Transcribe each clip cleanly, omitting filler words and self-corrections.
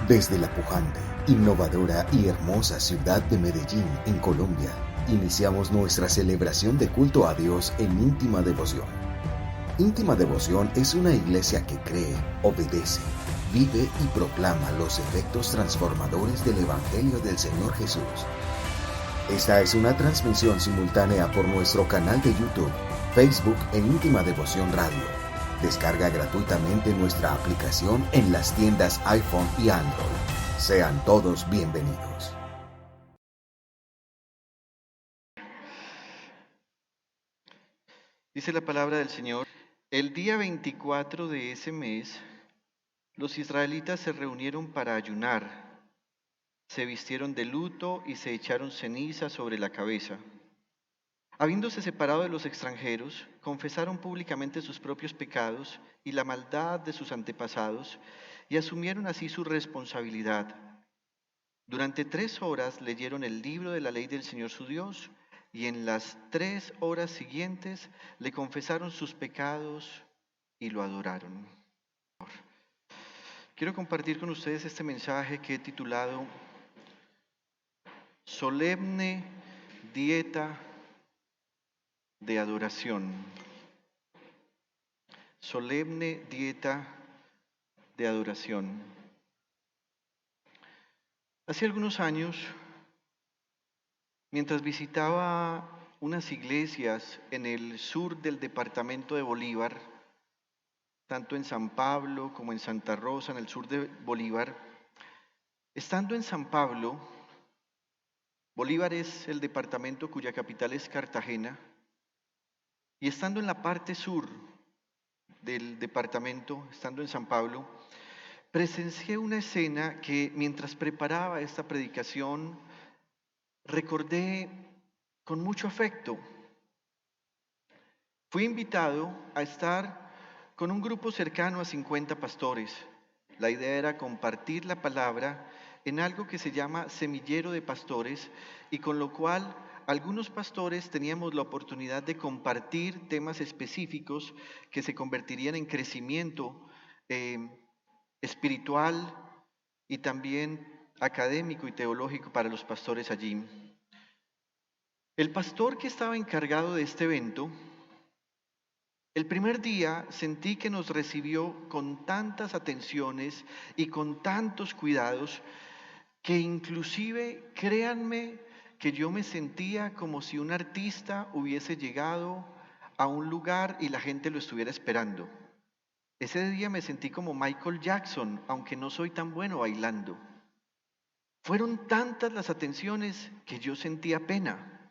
Desde la pujante, innovadora y hermosa ciudad de Medellín, en Colombia, iniciamos nuestra celebración de culto a Dios en íntima devoción. Íntima Devoción es una iglesia que cree, obedece, vive y proclama los efectos transformadores del Evangelio del Señor Jesús. Esta es una transmisión simultánea por nuestro canal de YouTube, Facebook e Íntima Devoción Radio. Descarga gratuitamente nuestra aplicación en las tiendas iPhone y Android. Sean todos bienvenidos. Dice la palabra del Señor: el día 24 de ese mes, los israelitas se reunieron para ayunar, se vistieron de luto y se echaron ceniza sobre la cabeza. Habiéndose separado de los extranjeros, confesaron públicamente sus propios pecados y la maldad de sus antepasados, y asumieron así su responsabilidad. Durante 3 horas leyeron el libro de la ley del Señor su Dios, y en las 3 horas siguientes le confesaron sus pecados y lo adoraron. Quiero compartir con ustedes este mensaje que he titulado Solemne Dieta de Adoración. Solemne Dieta de Adoración. Hace algunos años, mientras visitaba unas iglesias en el sur del departamento de Bolívar, tanto en San Pablo como en Santa Rosa, en el sur de Bolívar, estando en San Pablo, Bolívar es el departamento cuya capital es Cartagena, y estando en la parte sur del departamento, estando en San Pablo, presencié una escena que mientras preparaba esta predicación recordé con mucho afecto. Fui invitado a estar con un grupo cercano a 50 pastores. La idea era compartir la palabra en algo que se llama semillero de pastores, y con lo cual algunos pastores teníamos la oportunidad de compartir temas específicos que se convertirían en crecimiento espiritual y también académico y teológico para los pastores allí. El pastor que estaba encargado de este evento, el primer día sentí que nos recibió con tantas atenciones y con tantos cuidados que inclusive, créanme, que yo me sentía como si un artista hubiese llegado a un lugar y la gente lo estuviera esperando. Ese día me sentí como Michael Jackson, aunque no soy tan bueno bailando. Fueron tantas las atenciones que yo sentía pena.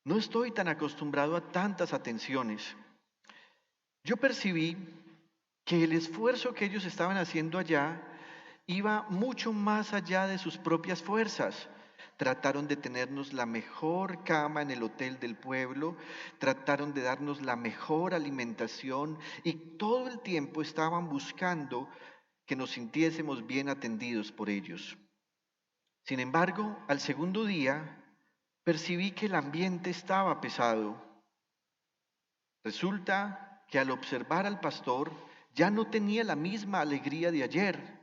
No estoy tan acostumbrado a tantas atenciones. Yo percibí que el esfuerzo que ellos estaban haciendo allá iba mucho más allá de sus propias fuerzas. Trataron de tenernos la mejor cama en el hotel del pueblo, trataron de darnos la mejor alimentación y todo el tiempo estaban buscando que nos sintiésemos bien atendidos por ellos. Sin embargo, al segundo día percibí que el ambiente estaba pesado. Resulta que al observar al pastor ya no tenía la misma alegría de ayer.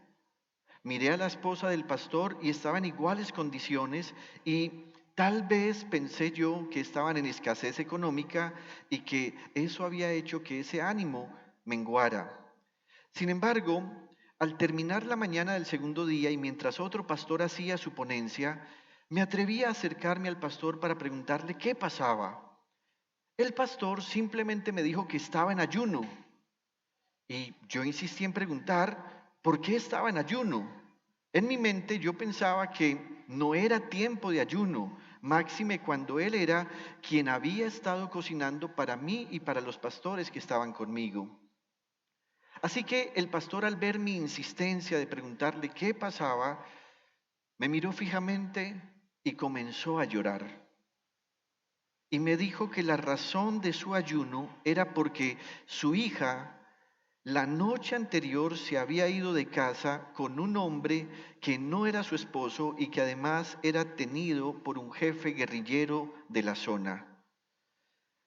Miré a la esposa del pastor y estaba en iguales condiciones, y tal vez pensé yo que estaban en escasez económica y que eso había hecho que ese ánimo menguara. Sin embargo, al terminar la mañana del segundo día y mientras otro pastor hacía su ponencia, me atreví a acercarme al pastor para preguntarle qué pasaba. El pastor simplemente me dijo que estaba en ayuno, y yo insistí en preguntar por qué estaba en ayuno. En mi mente yo pensaba que no era tiempo de ayuno, máxime cuando él era quien había estado cocinando para mí y para los pastores que estaban conmigo. Así que el pastor, al ver mi insistencia de preguntarle qué pasaba, me miró fijamente y comenzó a llorar. Y me dijo que la razón de su ayuno era porque su hija la noche anterior se había ido de casa con un hombre que no era su esposo y que además era tenido por un jefe guerrillero de la zona.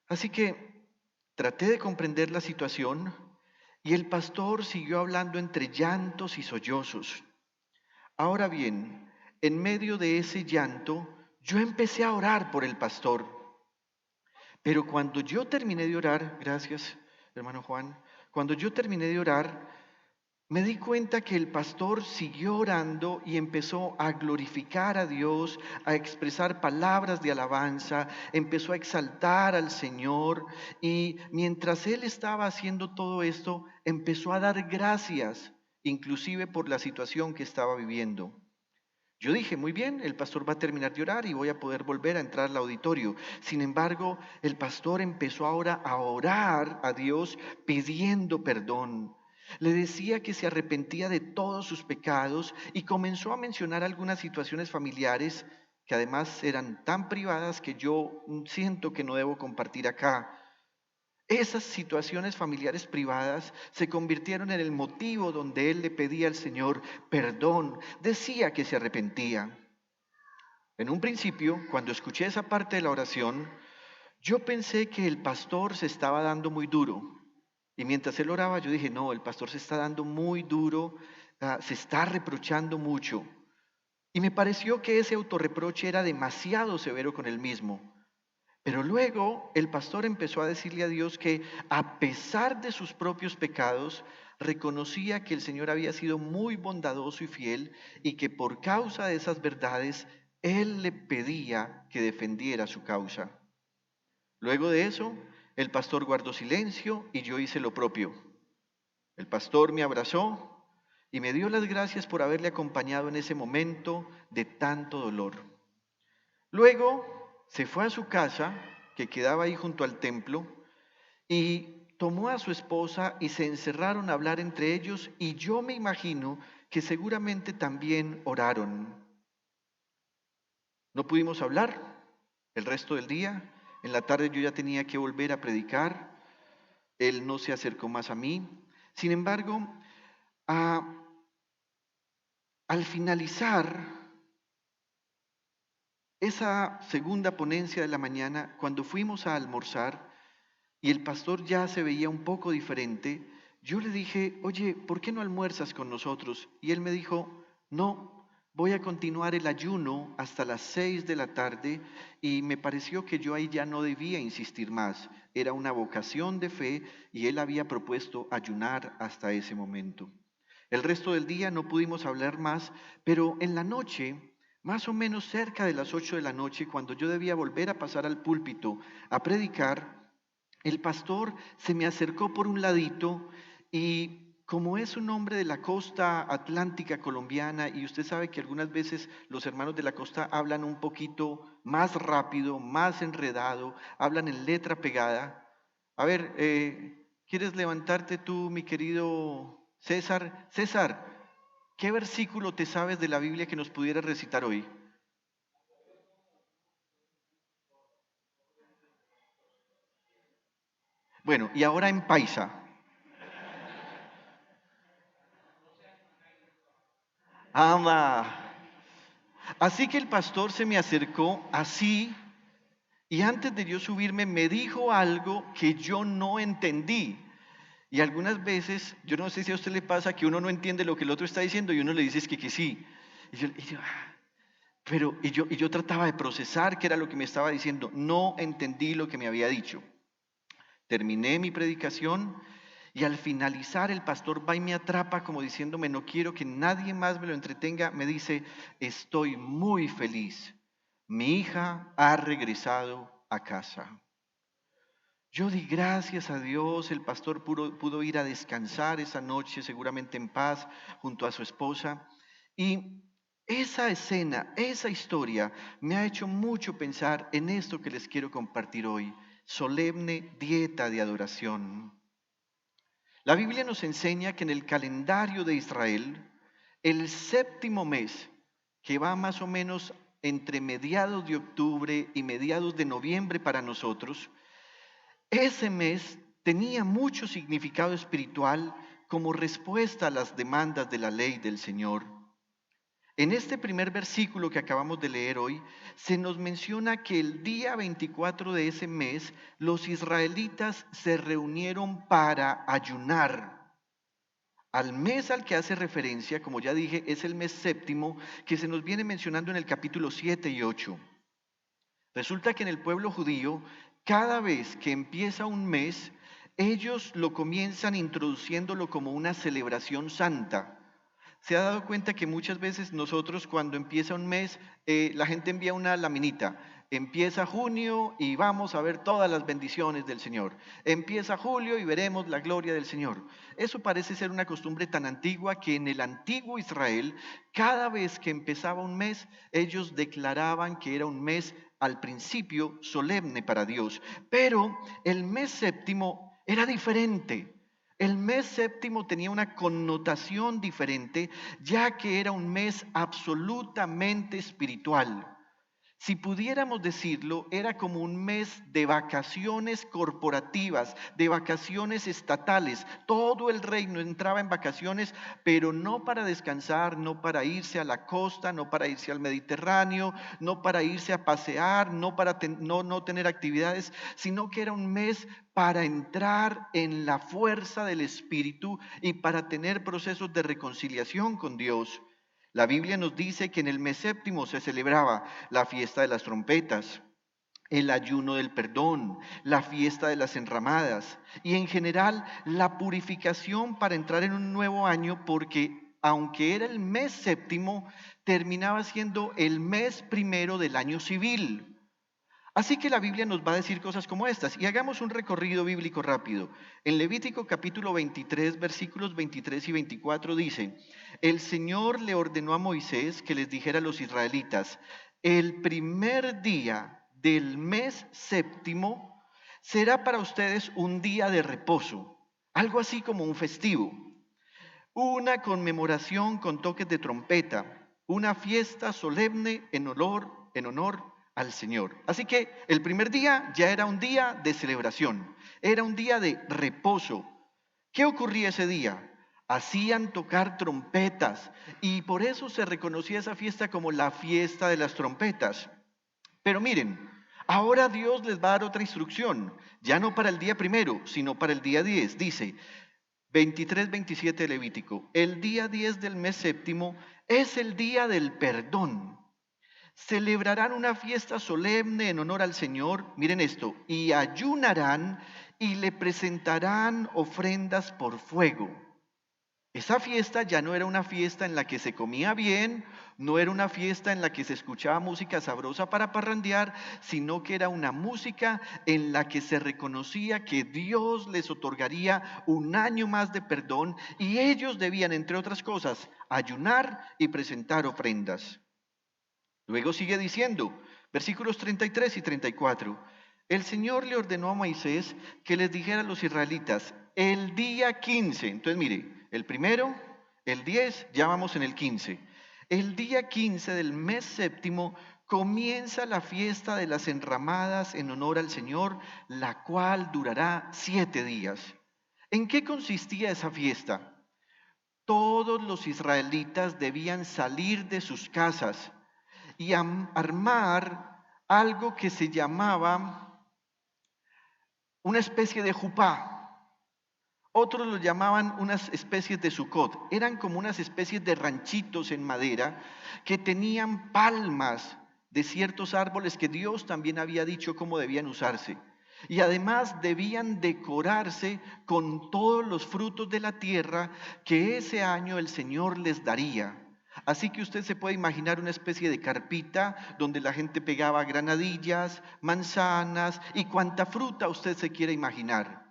Así que traté de comprender la situación y el pastor siguió hablando entre llantos y sollozos. Ahora bien, en medio de ese llanto, yo empecé a orar por el pastor. Pero cuando yo terminé de orar, gracias, hermano Juan, cuando yo terminé de orar, me di cuenta que el pastor siguió orando y empezó a glorificar a Dios, a expresar palabras de alabanza, empezó a exaltar al Señor y mientras él estaba haciendo todo esto, empezó a dar gracias, inclusive por la situación que estaba viviendo. Yo dije, muy bien, el pastor va a terminar de orar y voy a poder volver a entrar al auditorio. Sin embargo, el pastor empezó ahora a orar a Dios pidiendo perdón. Le decía que se arrepentía de todos sus pecados y comenzó a mencionar algunas situaciones familiares que además eran tan privadas que yo siento que no debo compartir acá. Esas situaciones familiares privadas se convirtieron en el motivo donde él le pedía al Señor perdón, decía que se arrepentía. En un principio, cuando escuché esa parte de la oración, yo pensé que el pastor se estaba dando muy duro. Y mientras él oraba, yo dije, no, el pastor se está dando muy duro, se está reprochando mucho. Y me pareció que ese autorreproche era demasiado severo con él mismo. Pero luego el pastor empezó a decirle a Dios que a pesar de sus propios pecados, reconocía que el Señor había sido muy bondadoso y fiel y que por causa de esas verdades, Él le pedía que defendiera su causa. Luego de eso, el pastor guardó silencio y yo hice lo propio. El pastor me abrazó y me dio las gracias por haberle acompañado en ese momento de tanto dolor. Luego se fue a su casa, que quedaba ahí junto al templo, y tomó a su esposa y se encerraron a hablar entre ellos, y yo me imagino que seguramente también oraron. No pudimos hablar el resto del día. En la tarde yo ya tenía que volver a predicar. Él no se acercó más a mí. Sin embargo, a- al finalizar esa segunda ponencia de la mañana, cuando fuimos a almorzar y el pastor ya se veía un poco diferente, yo le dije, oye, ¿por qué no almuerzas con nosotros? Y él me dijo, no, voy a continuar el ayuno hasta las 6 de la tarde y me pareció que yo ahí ya no debía insistir más. Era una vocación de fe y él había propuesto ayunar hasta ese momento. El resto del día no pudimos hablar más, pero en la noche, más o menos cerca de las 8 de la noche, cuando yo debía volver a pasar al púlpito a predicar, el pastor se me acercó por un ladito y como es un hombre de la costa atlántica colombiana y usted sabe que algunas veces los hermanos de la costa hablan un poquito más rápido, más enredado, hablan en letra pegada. A ver, ¿quieres levantarte tú, mi querido César? César, ¿qué versículo te sabes de la Biblia que nos pudieras recitar hoy? Bueno, y ahora en paisa. Ama. Así que el pastor se me acercó así y antes de yo subirme me dijo algo que yo no entendí. Y algunas veces, yo no sé si a usted le pasa que uno no entiende lo que el otro está diciendo y uno le dice es que sí. Y yo trataba de procesar qué era lo que me estaba diciendo. No entendí lo que me había dicho. Terminé mi predicación y al finalizar el pastor va y me atrapa como diciéndome, no quiero que nadie más me lo entretenga. Me dice, estoy muy feliz. Mi hija ha regresado a casa. Yo di gracias a Dios, el pastor pudo ir a descansar esa noche, seguramente en paz, junto a su esposa. Y esa escena, esa historia, me ha hecho mucho pensar en esto que les quiero compartir hoy, solemne dieta de adoración. La Biblia nos enseña que en el calendario de Israel, el séptimo mes, que va más o menos entre mediados de octubre y mediados de noviembre para nosotros, ese mes tenía mucho significado espiritual como respuesta a las demandas de la ley del Señor. En este primer versículo que acabamos de leer hoy, se nos menciona que el día 24 de ese mes los israelitas se reunieron para ayunar. al mes al que hace referencia, como ya dije, es el mes séptimo que se nos viene mencionando en el capítulo 7 y 8. Resulta que en el pueblo judío, cada vez que empieza un mes, ellos lo comienzan introduciéndolo como una celebración santa. ¿Se ha dado cuenta que muchas veces nosotros cuando empieza un mes, la gente envía una laminita? Empieza junio y vamos a ver todas las bendiciones del Señor. Empieza julio y veremos la gloria del Señor. Eso parece ser una costumbre tan antigua que en el antiguo Israel, cada vez que empezaba un mes, ellos declaraban que era un mes al principio solemne para Dios. Pero el mes séptimo era diferente. El mes séptimo tenía una connotación diferente, ya que era un mes absolutamente espiritual. Si pudiéramos decirlo, era como un mes de vacaciones corporativas, de vacaciones estatales. Todo el reino entraba en vacaciones, pero no para descansar, no para irse a la costa, no para irse al Mediterráneo, no para irse a pasear, no para no tener actividades, sino que era un mes para entrar en la fuerza del Espíritu y para tener procesos de reconciliación con Dios. La Biblia nos dice que en el mes séptimo se celebraba la fiesta de las trompetas, el ayuno del perdón, la fiesta de las enramadas y en general la purificación para entrar en un nuevo año, porque aunque era el mes séptimo, terminaba siendo el mes primero del año civil. Así que la Biblia nos va a decir cosas como estas, y hagamos un recorrido bíblico rápido. En Levítico capítulo 23, versículos 23 y 24 dice: el Señor le ordenó a Moisés que les dijera a los israelitas: el primer día del mes séptimo será para ustedes un día de reposo, algo así como un festivo, una conmemoración con toques de trompeta, una fiesta solemne en honor al Señor. Así que el primer día ya era un día de celebración, era un día de reposo. ¿Qué ocurría ese día? Hacían tocar trompetas y por eso se reconocía esa fiesta como la fiesta de las trompetas. Pero miren, ahora Dios les va a dar otra instrucción, ya no para el día primero, sino para el día 10. Dice 23-27 Levítico: el día 10 del mes séptimo es el día del perdón. Celebrarán una fiesta solemne en honor al Señor, miren esto, y ayunarán y le presentarán ofrendas por fuego. Esa fiesta ya no era una fiesta en la que se comía bien, no era una fiesta en la que se escuchaba música sabrosa para parrandear, sino que era una música en la que se reconocía que Dios les otorgaría un año más de perdón y ellos debían, entre otras cosas, ayunar y presentar ofrendas. Luego sigue diciendo, versículos 33 y 34, el Señor le ordenó a Moisés que les dijera a los israelitas, el día 15, entonces mire, el primero, el 10, ya vamos en el 15. El día 15 del mes séptimo comienza la fiesta de las enramadas en honor al Señor, la cual durará 7 días. ¿En qué consistía esa fiesta? Todos los israelitas debían salir de sus casas y armar algo que se llamaba una especie de jupá. Otros lo llamaban unas especies de sucot. Eran como unas especies de ranchitos en madera que tenían palmas de ciertos árboles que Dios también había dicho cómo debían usarse. Y además debían decorarse con todos los frutos de la tierra que ese año el Señor les daría. Así que usted se puede imaginar una especie de carpita donde la gente pegaba granadillas, manzanas y cuanta fruta usted se quiera imaginar.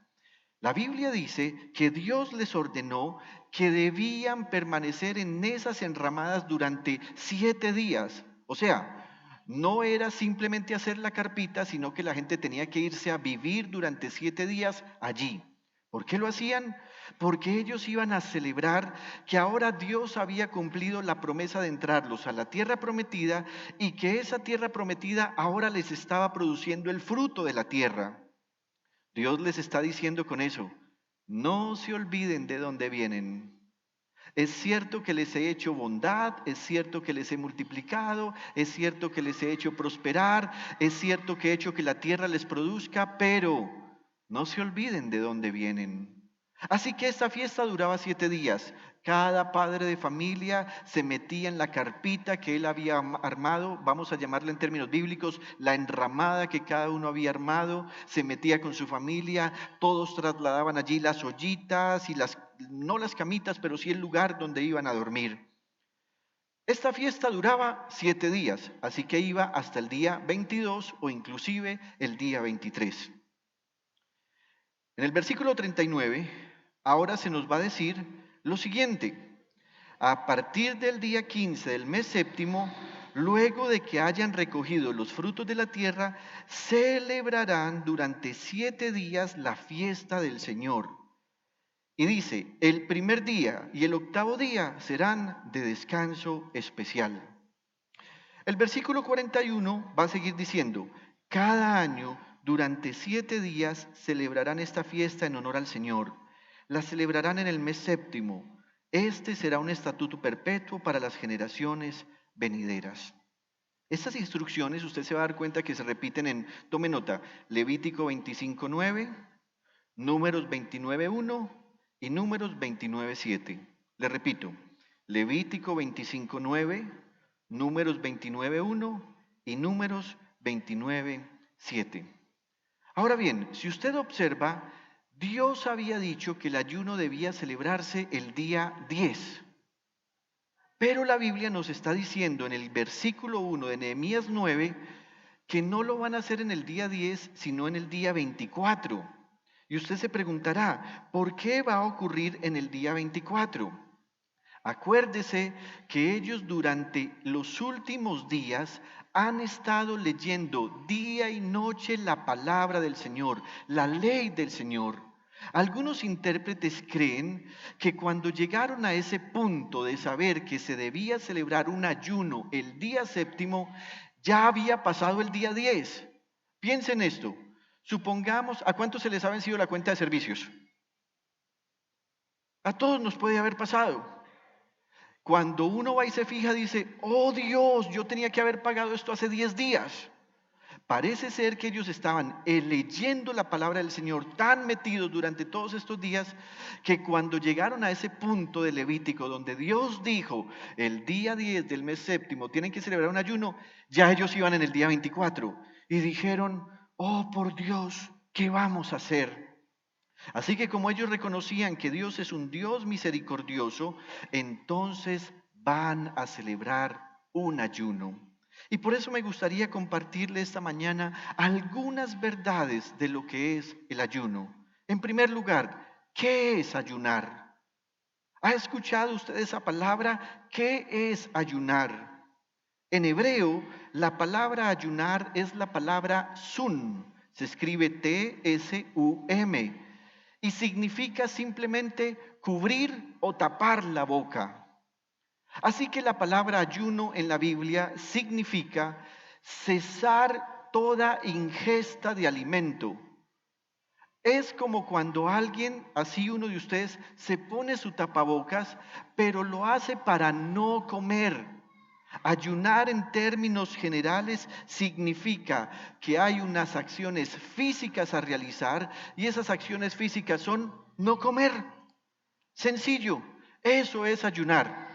La Biblia dice que Dios les ordenó que debían permanecer en esas enramadas durante 7 días. O sea, no era simplemente hacer la carpita, sino que la gente tenía que irse a vivir durante 7 días allí. ¿Por qué lo hacían? Porque ellos iban a celebrar que ahora Dios había cumplido la promesa de entrarlos a la tierra prometida y que esa tierra prometida ahora les estaba produciendo el fruto de la tierra. Dios les está diciendo con eso, no se olviden de dónde vienen. Es cierto que les he hecho bondad, es cierto que les he multiplicado, es cierto que les he hecho prosperar, es cierto que he hecho que la tierra les produzca, pero no se olviden de dónde vienen. Así que esta fiesta duraba 7 días. Cada padre de familia se metía en la carpita que él había armado, vamos a llamarla en términos bíblicos, la enramada que cada uno había armado, se metía con su familia, todos trasladaban allí las ollitas y no las camitas, pero sí el lugar donde iban a dormir. Esta fiesta duraba 7 días, así que iba hasta el día 22 o inclusive el día 23. En el versículo 39, ahora se nos va a decir lo siguiente: a partir del día 15 del mes séptimo, luego de que hayan recogido los frutos de la tierra, celebrarán durante 7 días la fiesta del Señor. Y dice, el primer día y el octavo día serán de descanso especial. El versículo 41 va a seguir diciendo, cada año durante 7 días celebrarán esta fiesta en honor al Señor. La celebrarán en el mes séptimo. Este será un estatuto perpetuo para las generaciones venideras. Estas instrucciones usted se va a dar cuenta que se repiten tome nota, Levítico 25:9, Números 29:1 y Números 29:7. Le repito, Levítico 25:9, Números 29:1 y Números 29:7. Ahora bien, si usted observa, Dios había dicho que el ayuno debía celebrarse el día 10. Pero la Biblia nos está diciendo en el versículo 1 de Nehemías 9 que no lo van a hacer en el día 10, sino en el día 24. Y usted se preguntará, ¿por qué va a ocurrir en el día 24? Acuérdese que ellos durante los últimos días han estado leyendo día y noche la palabra del Señor, la ley del Señor. Algunos intérpretes creen que cuando llegaron a ese punto de saber que se debía celebrar un ayuno el día séptimo, ya había pasado el día 10. Piensen esto. Supongamos, ¿a cuántos se les ha vencido la cuenta de servicios? A todos nos puede haber pasado. Cuando uno va y se fija, dice, oh Dios, yo tenía que haber pagado esto hace 10 días. Parece ser que ellos estaban leyendo la palabra del Señor tan metidos durante todos estos días que cuando llegaron a ese punto de Levítico donde Dios dijo el día 10 del mes séptimo tienen que celebrar un ayuno, ya ellos iban en el día 24 y dijeron, oh por Dios, ¿qué vamos a hacer? Así que como ellos reconocían que Dios es un Dios misericordioso, entonces van a celebrar un ayuno. Y por eso me gustaría compartirle esta mañana algunas verdades de lo que es el ayuno. En primer lugar, ¿qué es ayunar? ¿Ha escuchado usted esa palabra? ¿Qué es ayunar? En hebreo, la palabra ayunar es la palabra sun. Se escribe T-S-U-M y significa simplemente cubrir o tapar la boca. Así que la palabra ayuno en la Biblia significa cesar toda ingesta de alimento. Es como cuando alguien, así uno de ustedes, se pone su tapabocas, pero lo hace para no comer. Ayunar en términos generales significa que hay unas acciones físicas a realizar y esas acciones físicas son no comer. Sencillo, eso es ayunar.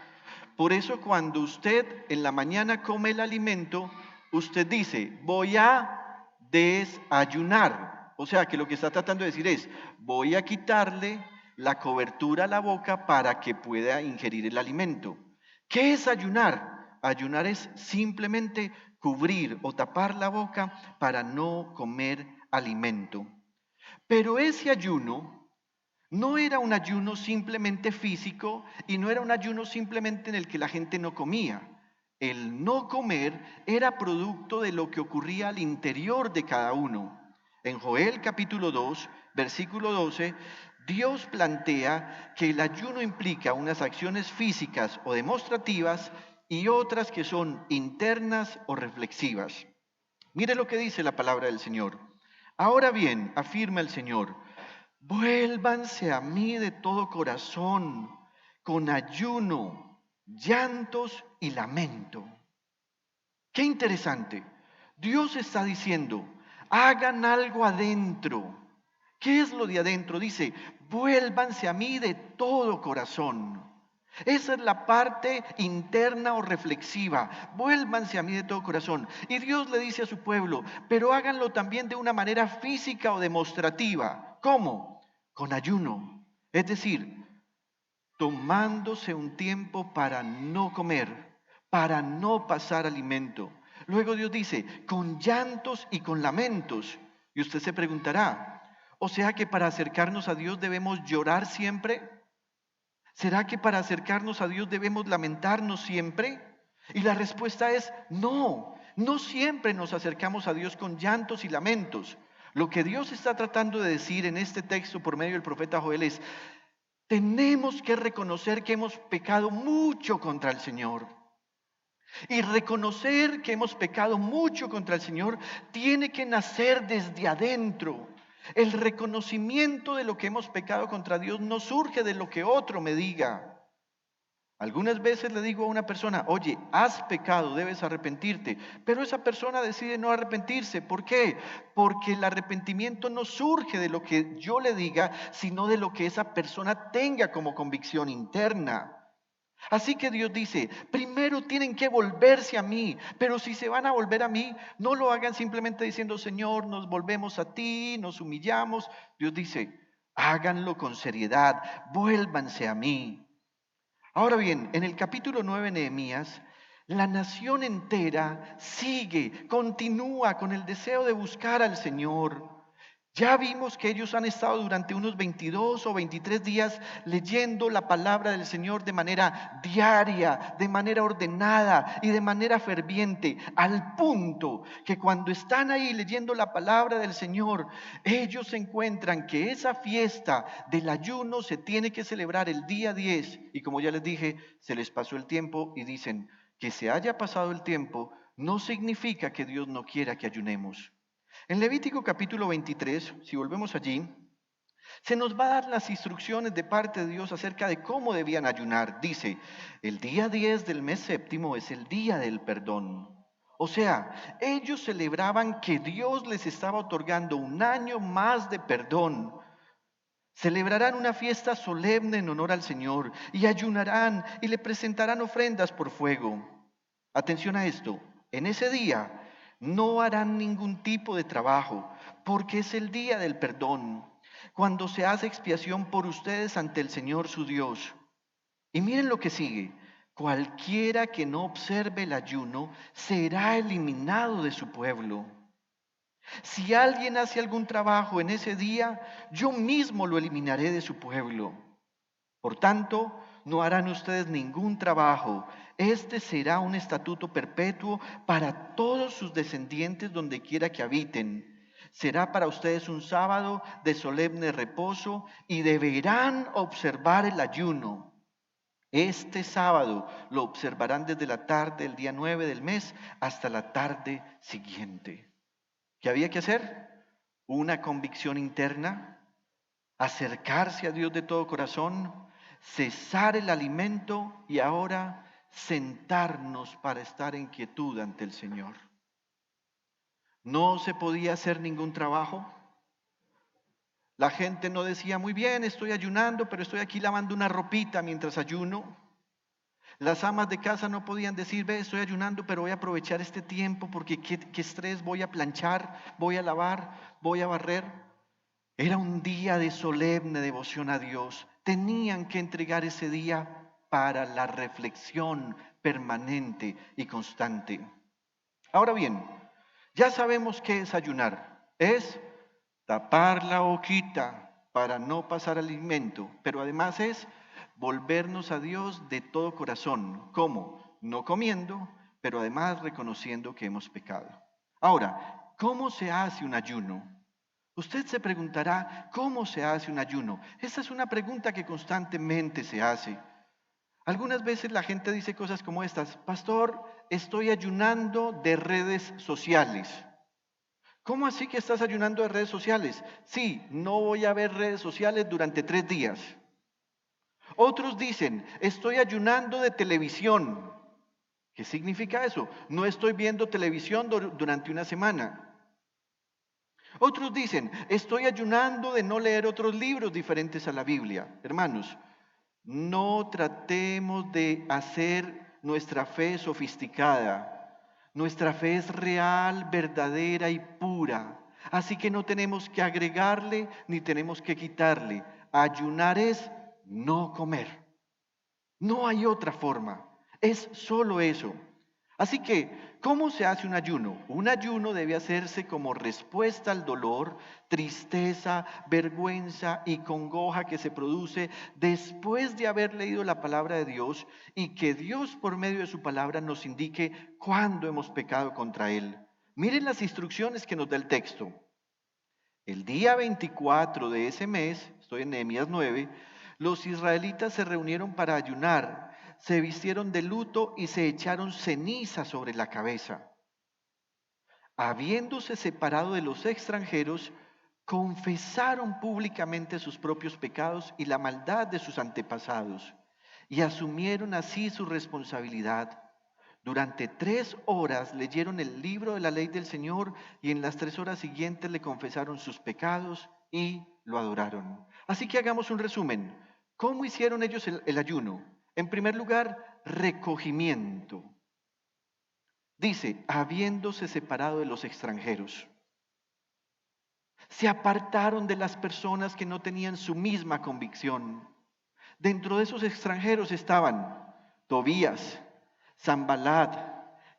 Por eso cuando usted en la mañana come el alimento, usted dice, voy a desayunar. O sea que lo que está tratando de decir es, voy a quitarle la cobertura a la boca para que pueda ingerir el alimento. ¿Qué es ayunar? Ayunar es simplemente cubrir o tapar la boca para no comer alimento. Pero ese ayuno no era un ayuno simplemente físico y no era un ayuno simplemente en el que la gente no comía. El no comer era producto de lo que ocurría al interior de cada uno. En Joel capítulo 2, versículo 12, Dios plantea que el ayuno implica unas acciones físicas o demostrativas y otras que son internas o reflexivas. Mire lo que dice la palabra del Señor. Ahora bien, afirma el Señor, vuélvanse a mí de todo corazón, con ayuno, llantos y lamento. Qué interesante. Dios está diciendo, hagan algo adentro ¿Qué es lo de adentro? Dice, vuélvanse a mí de todo corazón. Esa es la parte interna o reflexiva. Vuélvanse a mí de todo corazón. Y Dios le dice a su pueblo, pero háganlo también de una manera física o demostrativa. ¿Cómo? Con ayuno. Es decir, tomándose un tiempo para no comer, para no pasar alimento. Luego Dios dice, con llantos y con lamentos. Y usted se preguntará, ¿o sea que para acercarnos a Dios debemos llorar siempre? ¿Será que para acercarnos a Dios debemos lamentarnos siempre? Y la respuesta es no, no siempre nos acercamos a Dios con llantos y lamentos. Lo que Dios está tratando de decir en este texto por medio del profeta Joel es, tenemos que reconocer que hemos pecado mucho contra el Señor. Y reconocer que hemos pecado mucho contra el Señor tiene que nacer desde adentro. El reconocimiento de lo que hemos pecado contra Dios no surge de lo que otro me diga. Algunas veces le digo a una persona, oye, has pecado, debes arrepentirte, pero esa persona decide no arrepentirse. ¿Por qué? Porque el arrepentimiento no surge de lo que yo le diga, sino de lo que esa persona tenga como convicción interna. Así que Dios dice, primero tienen que volverse a mí, pero si se van a volver a mí, no lo hagan simplemente diciendo, Señor, nos volvemos a ti, nos humillamos. Dios dice, háganlo con seriedad, vuélvanse a mí. Ahora bien, en el capítulo 9 de Nehemías, la nación entera sigue, continúa con el deseo de buscar al Señor. Ya vimos que ellos han estado durante unos 22 o 23 días leyendo la palabra del Señor de manera diaria, de manera ordenada y de manera ferviente, al punto que cuando están ahí leyendo la palabra del Señor, ellos encuentran que esa fiesta del ayuno se tiene que celebrar el día 10 y como ya les dije, se les pasó el tiempo y dicen que se haya pasado el tiempo no significa que Dios no quiera que ayunemos. En Levítico capítulo 23, si volvemos allí, se nos va a dar las instrucciones de parte de Dios acerca de cómo debían ayunar. Dice, el día 10 del mes séptimo es el día del perdón. O sea, ellos celebraban que Dios les estaba otorgando un año más de perdón. Celebrarán una fiesta solemne en honor al Señor y ayunarán y le presentarán ofrendas por fuego. Atención a esto, en ese día no harán ningún tipo de trabajo, porque es el día del perdón, cuando se hace expiación por ustedes ante el Señor su Dios. Y miren lo que sigue, cualquiera que no observe el ayuno será eliminado de su pueblo. Si alguien hace algún trabajo en ese día, yo mismo lo eliminaré de su pueblo. Por tanto, no harán ustedes ningún trabajo. Este será un estatuto perpetuo para todos sus descendientes donde quiera que habiten. Será para ustedes un sábado de solemne reposo y deberán observar el ayuno. Este sábado lo observarán desde la tarde del día 9 del mes hasta la tarde siguiente. ¿Qué había que hacer? Una convicción interna, acercarse a Dios de todo corazón, cesar el alimento y ahora sentarnos para estar en quietud ante el Señor. No se podía hacer ningún trabajo. La gente no decía, muy bien, estoy ayunando, pero estoy aquí lavando una ropita mientras ayuno. Las amas de casa no podían decir, ve, estoy ayunando, pero voy a aprovechar este tiempo porque qué estrés, voy a planchar, voy a lavar, voy a barrer. Era un día de solemne devoción a Dios. Tenían que entregar ese día para la reflexión permanente y constante. Ahora bien, ya sabemos qué es ayunar. Es tapar la boquita para no pasar alimento, pero además es volvernos a Dios de todo corazón. ¿Cómo? No comiendo, pero además reconociendo que hemos pecado. Ahora, ¿cómo se hace un ayuno? Usted se preguntará, ¿cómo se hace un ayuno? Esa es una pregunta que constantemente se hace. Algunas veces la gente dice cosas como estas, pastor, estoy ayunando de redes sociales. ¿Cómo así que estás ayunando de redes sociales? Sí, no voy a ver redes sociales durante 3 días. Otros dicen, estoy ayunando de televisión. ¿Qué significa eso? No estoy viendo televisión durante una semana. Otros dicen, estoy ayunando de no leer otros libros diferentes a la Biblia. Hermanos, no tratemos de hacer nuestra fe sofisticada. Nuestra fe es real, verdadera y pura. Así que no tenemos que agregarle ni tenemos que quitarle. Ayunar es no comer. No hay otra forma. Es solo eso. Así que, ¿cómo se hace un ayuno? Un ayuno debe hacerse como respuesta al dolor, tristeza, vergüenza y congoja que se produce después de haber leído la palabra de Dios y que Dios por medio de su palabra nos indique cuándo hemos pecado contra Él. Miren las instrucciones que nos da el texto. El día 24 de ese mes, estoy en Nehemías 9, los israelitas se reunieron para ayunar, se vistieron de luto y se echaron ceniza sobre la cabeza. Habiéndose separado de los extranjeros, confesaron públicamente sus propios pecados y la maldad de sus antepasados, y asumieron así su responsabilidad. Durante 3 horas leyeron el libro de la ley del Señor y en las 3 horas siguientes le confesaron sus pecados y lo adoraron. Así que hagamos un resumen. ¿Cómo hicieron ellos el ayuno? En primer lugar, recogimiento. Dice, habiéndose separado de los extranjeros. Se apartaron de las personas que no tenían su misma convicción. Dentro de esos extranjeros estaban Tobías, Sanballat,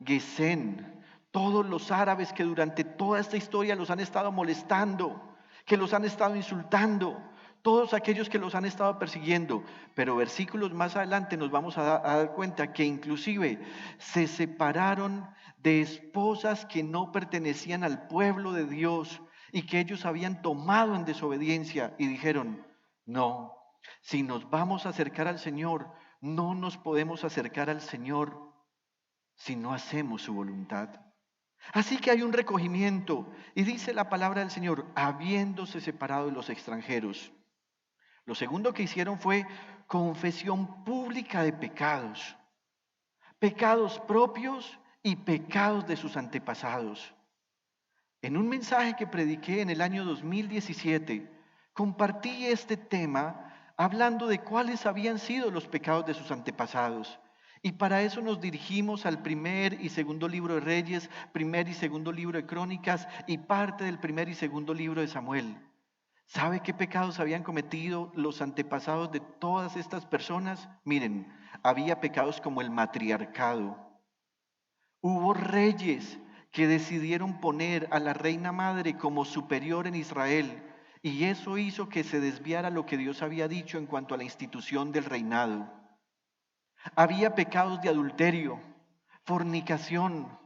Gesén, todos los árabes que durante toda esta historia los han estado molestando, que los han estado insultando, todos aquellos que los han estado persiguiendo. Pero versículos más adelante nos vamos a dar cuenta que inclusive se separaron de esposas que no pertenecían al pueblo de Dios y que ellos habían tomado en desobediencia y dijeron, no, si nos vamos a acercar al Señor, no nos podemos acercar al Señor si no hacemos su voluntad. Así que hay un recogimiento y dice la palabra del Señor, habiéndose separado de los extranjeros. Lo segundo que hicieron fue confesión pública de pecados, pecados propios y pecados de sus antepasados. En un mensaje que prediqué en el año 2017, compartí este tema hablando de cuáles habían sido los pecados de sus antepasados. Y para eso nos dirigimos al primer y segundo libro de Reyes, primer y segundo libro de Crónicas y parte del primer y segundo libro de Samuel. ¿Sabe qué pecados habían cometido los antepasados de todas estas personas? Miren, había pecados como el matriarcado. Hubo reyes que decidieron poner a la reina madre como superior en Israel, y eso hizo que se desviara lo que Dios había dicho en cuanto a la institución del reinado. Había pecados de adulterio, fornicación,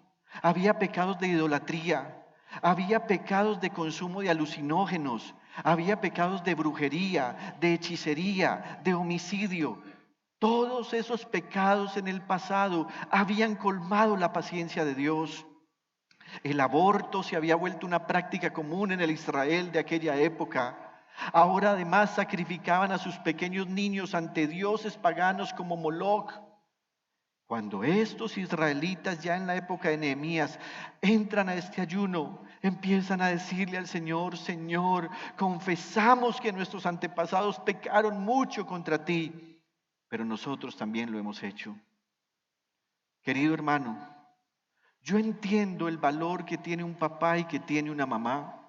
había pecados de idolatría, había pecados de consumo de alucinógenos, había pecados de brujería, de hechicería, de homicidio. Todos esos pecados en el pasado habían colmado la paciencia de Dios. El aborto se había vuelto una práctica común en el Israel de aquella época. Ahora además sacrificaban a sus pequeños niños ante dioses paganos como Moloch. Cuando estos israelitas ya en la época de Nehemías entran a este ayuno, empiezan a decirle al Señor, Señor, confesamos que nuestros antepasados pecaron mucho contra ti, pero nosotros también lo hemos hecho. Querido hermano, yo entiendo el valor que tiene un papá y que tiene una mamá.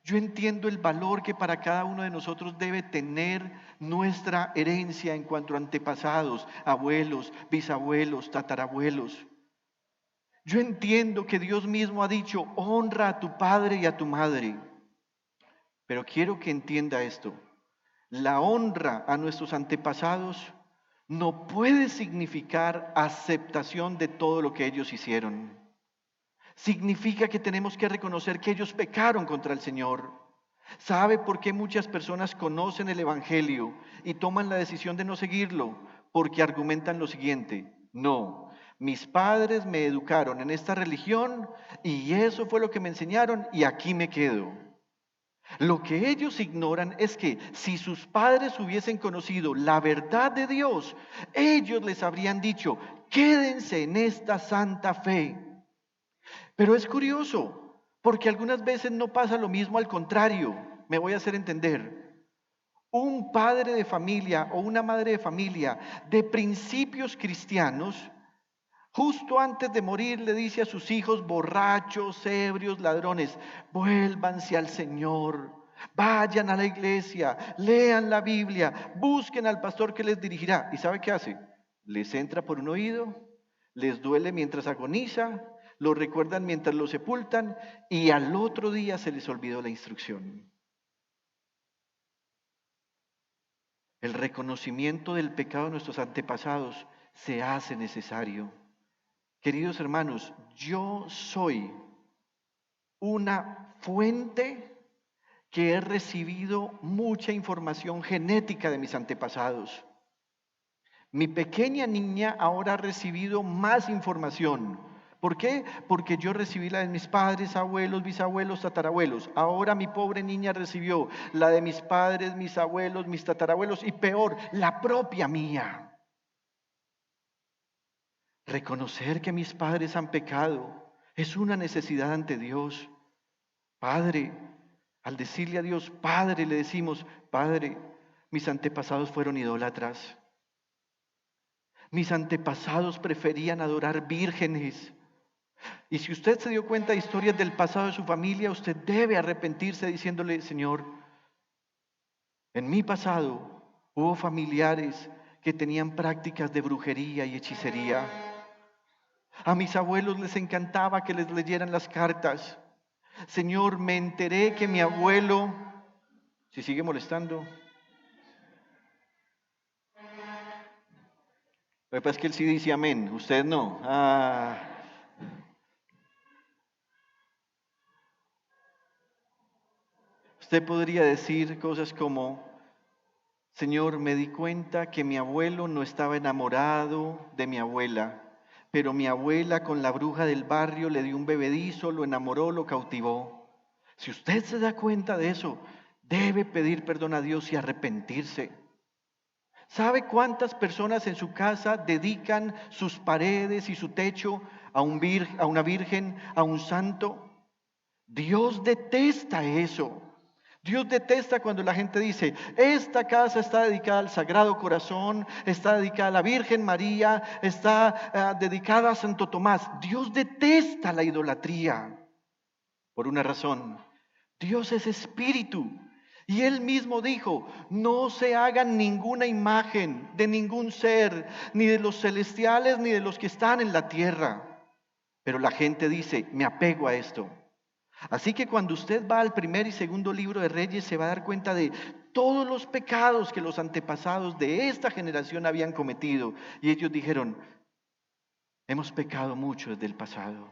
Yo entiendo el valor que para cada uno de nosotros debe tener nuestra herencia en cuanto a antepasados, abuelos, bisabuelos, tatarabuelos. Yo entiendo que Dios mismo ha dicho, honra a tu padre y a tu madre. Pero quiero que entienda esto. La honra a nuestros antepasados no puede significar aceptación de todo lo que ellos hicieron. Significa que tenemos que reconocer que ellos pecaron contra el Señor. ¿Sabe por qué muchas personas conocen el Evangelio y toman la decisión de no seguirlo? Porque argumentan lo siguiente: no, mis padres me educaron en esta religión y eso fue lo que me enseñaron y aquí me quedo. Lo que ellos ignoran es que si sus padres hubiesen conocido la verdad de Dios, ellos les habrían dicho, quédense en esta santa fe. Pero es curioso, Porque algunas veces no pasa lo mismo, al contrario, me voy a hacer entender. Un padre de familia o una madre de familia de principios cristianos, justo antes de morir le dice a sus hijos borrachos, ebrios, ladrones: vuélvanse al Señor, vayan a la iglesia, lean la Biblia, busquen al pastor que les dirigirá. ¿Y sabe qué hace? Les entra por un oído, les duele mientras agoniza, lo recuerdan mientras lo sepultan y al otro día se les olvidó la instrucción. El reconocimiento del pecado de nuestros antepasados se hace necesario. Queridos hermanos, yo soy una fuente que he recibido mucha información genética de mis antepasados. Mi pequeña niña ahora ha recibido más información. ¿Por qué? Porque yo recibí la de mis padres, abuelos, bisabuelos, tatarabuelos. Ahora mi pobre niña recibió la de mis padres, mis abuelos, mis tatarabuelos y peor, la propia mía. Reconocer que mis padres han pecado es una necesidad ante Dios. Padre, al decirle a Dios, Padre, le decimos: Padre, mis antepasados fueron idólatras. Mis antepasados preferían adorar vírgenes. Y si usted se dio cuenta de historias del pasado de su familia, usted debe arrepentirse diciéndole: Señor, en mi pasado hubo familiares que tenían prácticas de brujería y hechicería. A mis abuelos les encantaba que les leyeran las cartas. Señor, me enteré que mi abuelo, si sigue molestando, lo que pasa es que él sí dice amén, usted no. Usted podría decir cosas como: Señor, me di cuenta que mi abuelo no estaba enamorado de mi abuela, pero mi abuela con la bruja del barrio le dio un bebedizo, lo enamoró, lo cautivó. Si usted se da cuenta de eso, debe pedir perdón a Dios y arrepentirse. ¿Sabe cuántas personas en su casa dedican sus paredes y su techo a una virgen, a un santo? Dios detesta eso. Dios detesta cuando la gente dice: esta casa está dedicada al Sagrado Corazón, está dedicada a la Virgen María, está dedicada a Santo Tomás. Dios detesta la idolatría por una razón: Dios es espíritu. Y Él mismo dijo: no se hagan ninguna imagen de ningún ser, ni de los celestiales, ni de los que están en la tierra. Pero la gente dice: me apego a esto. Así que cuando usted va al primer y segundo libro de Reyes, se va a dar cuenta de todos los pecados que los antepasados de esta generación habían cometido. Y ellos dijeron: hemos pecado mucho desde el pasado.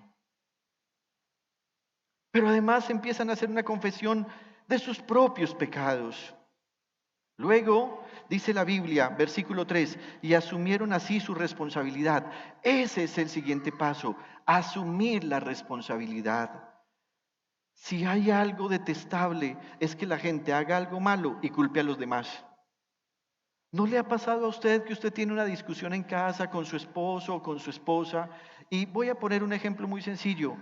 Pero además empiezan a hacer una confesión de sus propios pecados. Luego, dice la Biblia, versículo 3, y asumieron así su responsabilidad. Ese es el siguiente paso: asumir la responsabilidad. Si hay algo detestable, es que la gente haga algo malo y culpe a los demás. ¿No le ha pasado a usted que usted tiene una discusión en casa con su esposo o con su esposa? Y voy a poner un ejemplo muy sencillo.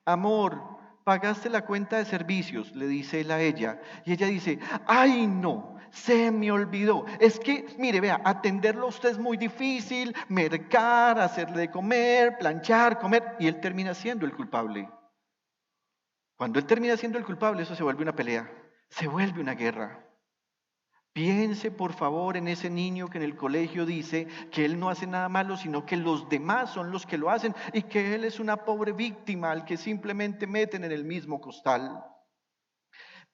Amor, pagaste la cuenta de servicios, le dice él a ella. Y ella dice: ay no, se me olvidó. Es que, mire, vea, atenderlo a usted es muy difícil, mercar, hacerle de comer, planchar, comer. Y él termina siendo el culpable. Cuando él termina siendo el culpable, eso se vuelve una pelea, se vuelve una guerra. Piense por favor en ese niño que en el colegio dice que él no hace nada malo, sino que los demás son los que lo hacen y que él es una pobre víctima al que simplemente meten en el mismo costal.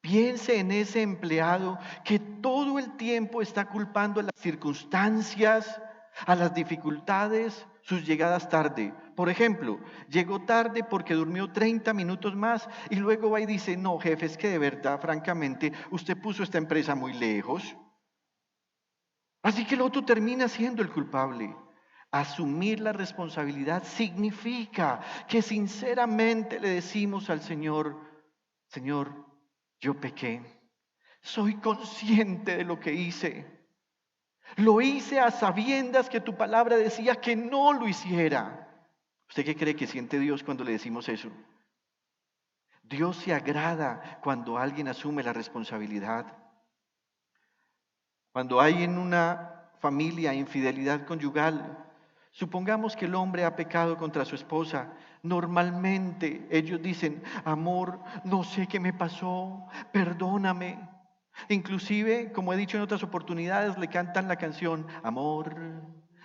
Piense en ese empleado que todo el tiempo está culpando a las circunstancias, a las dificultades, sus llegadas tarde. Por ejemplo, llegó tarde porque durmió 30 minutos más y luego va y dice: no, jefe, es que de verdad, francamente, usted puso esta empresa muy lejos. Así que el otro termina siendo el culpable. Asumir la responsabilidad significa que sinceramente le decimos al Señor: Señor, yo pequé, soy consciente de lo que hice. Lo hice a sabiendas que tu palabra decía que no lo hiciera. ¿Usted qué cree que siente Dios cuando le decimos eso? Dios se agrada cuando alguien asume la responsabilidad. Cuando hay en una familia infidelidad conyugal, supongamos que el hombre ha pecado contra su esposa. Normalmente ellos dicen, amor, no sé qué me pasó, perdóname. Inclusive, como he dicho en otras oportunidades, le cantan la canción, amor,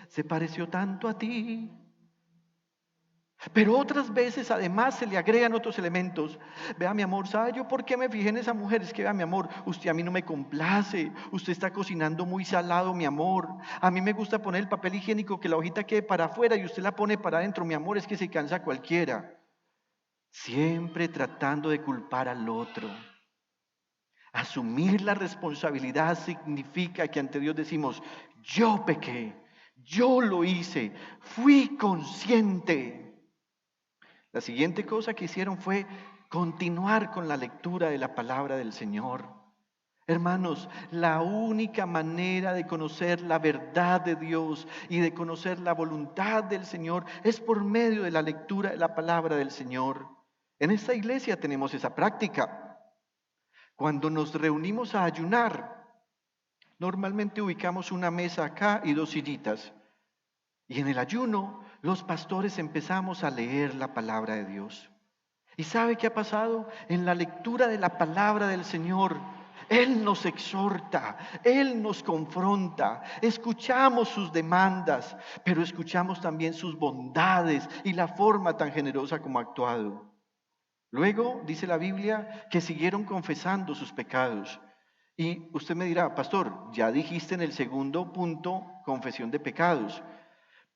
se pareció tanto a ti. Pero otras veces además se le agregan otros elementos. Vea mi amor, ¿sabe yo por qué me fijé en esa mujer? Es que vea mi amor, usted a mí no me complace, usted está cocinando muy salado mi amor. A mí me gusta poner el papel higiénico que la hojita quede para afuera y usted la pone para adentro, mi amor, es que se cansa cualquiera. Siempre tratando de culpar al otro. Asumir la responsabilidad significa que ante Dios decimos, yo pequé, yo lo hice, fui consciente. La siguiente cosa que hicieron fue continuar con la lectura de la palabra del Señor. Hermanos, la única manera de conocer la verdad de Dios y de conocer la voluntad del Señor es por medio de la lectura de la palabra del Señor. En esta iglesia tenemos esa práctica. Cuando nos reunimos a ayunar, normalmente ubicamos una mesa acá y dos sillitas. Y en el ayuno, los pastores empezamos a leer la palabra de Dios. ¿Y sabe qué ha pasado? En la lectura de la palabra del Señor, Él nos exhorta, Él nos confronta, escuchamos sus demandas, pero escuchamos también sus bondades y la forma tan generosa como ha actuado. Luego dice la Biblia que siguieron confesando sus pecados. Y usted me dirá, pastor, ya dijiste en el segundo punto, confesión de pecados.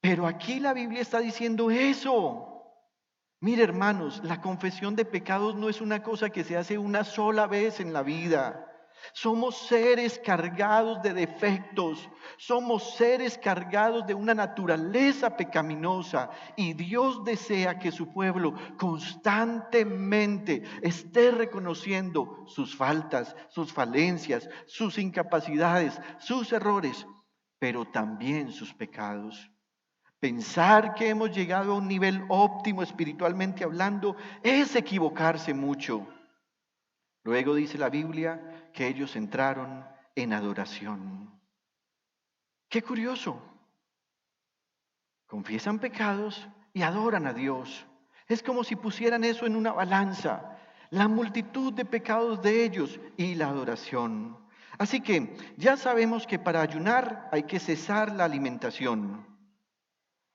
Pero aquí la Biblia está diciendo eso. Mire, hermanos, la confesión de pecados no es una cosa que se hace una sola vez en la vida. Somos seres cargados de defectos, somos seres cargados de una naturaleza pecaminosa y Dios desea que su pueblo constantemente esté reconociendo sus faltas, sus falencias, sus incapacidades, sus errores, pero también sus pecados. Pensar que hemos llegado a un nivel óptimo espiritualmente hablando es equivocarse mucho. Luego dice la Biblia que ellos entraron en adoración. Qué curioso. Confiesan pecados y adoran a Dios. Es como si pusieran eso en una balanza, la multitud de pecados de ellos y la adoración. Así que ya sabemos que para ayunar hay que cesar la alimentación.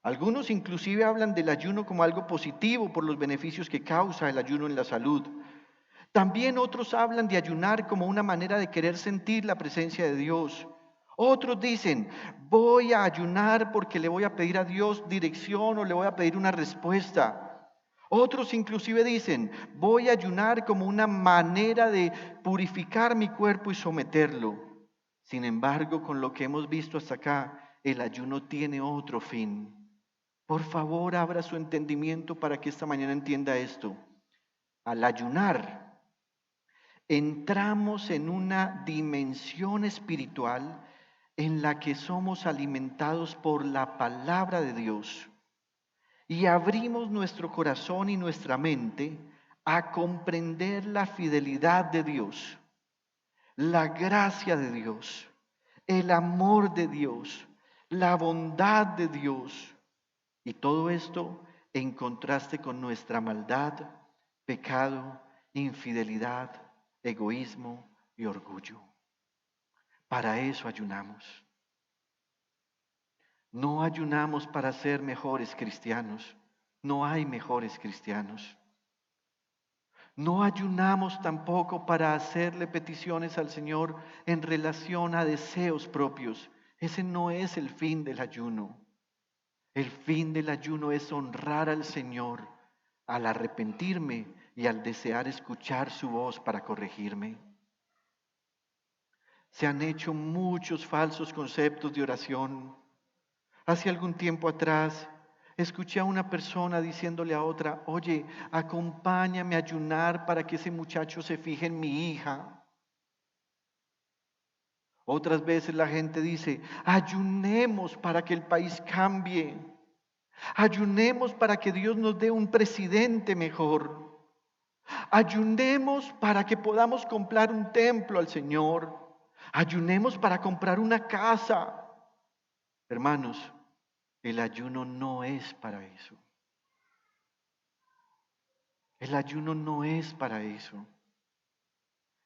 Algunos inclusive hablan del ayuno como algo positivo por los beneficios que causa el ayuno en la salud. También otros hablan de ayunar como una manera de querer sentir la presencia de Dios. Otros dicen, voy a ayunar porque le voy a pedir a Dios dirección o le voy a pedir una respuesta. Otros inclusive dicen, voy a ayunar como una manera de purificar mi cuerpo y someterlo. Sin embargo, con lo que hemos visto hasta acá, el ayuno tiene otro fin. Por favor, abra su entendimiento para que esta mañana entienda esto. Al ayunar, entramos en una dimensión espiritual en la que somos alimentados por la palabra de Dios y abrimos nuestro corazón y nuestra mente a comprender la fidelidad de Dios, la gracia de Dios, el amor de Dios, la bondad de Dios. Y todo esto en contraste con nuestra maldad, pecado, infidelidad, egoísmo y orgullo. Para eso ayunamos. No ayunamos para ser mejores cristianos. No hay mejores cristianos. No ayunamos tampoco para hacerle peticiones al Señor en relación a deseos propios. Ese no es el fin del ayuno. El fin del ayuno es honrar al Señor al arrepentirme y al desear escuchar su voz para corregirme. Se han hecho muchos falsos conceptos de oración. Hace algún tiempo atrás escuché a una persona diciéndole a otra, oye, acompáñame a ayunar para que ese muchacho se fije en mi hija. Otras veces la gente dice, ayunemos para que el país cambie. Ayunemos para que Dios nos dé un presidente mejor. Ayunemos para que podamos comprar un templo al Señor. Ayunemos para comprar una casa. Hermanos, el ayuno no es para eso. El ayuno no es para eso.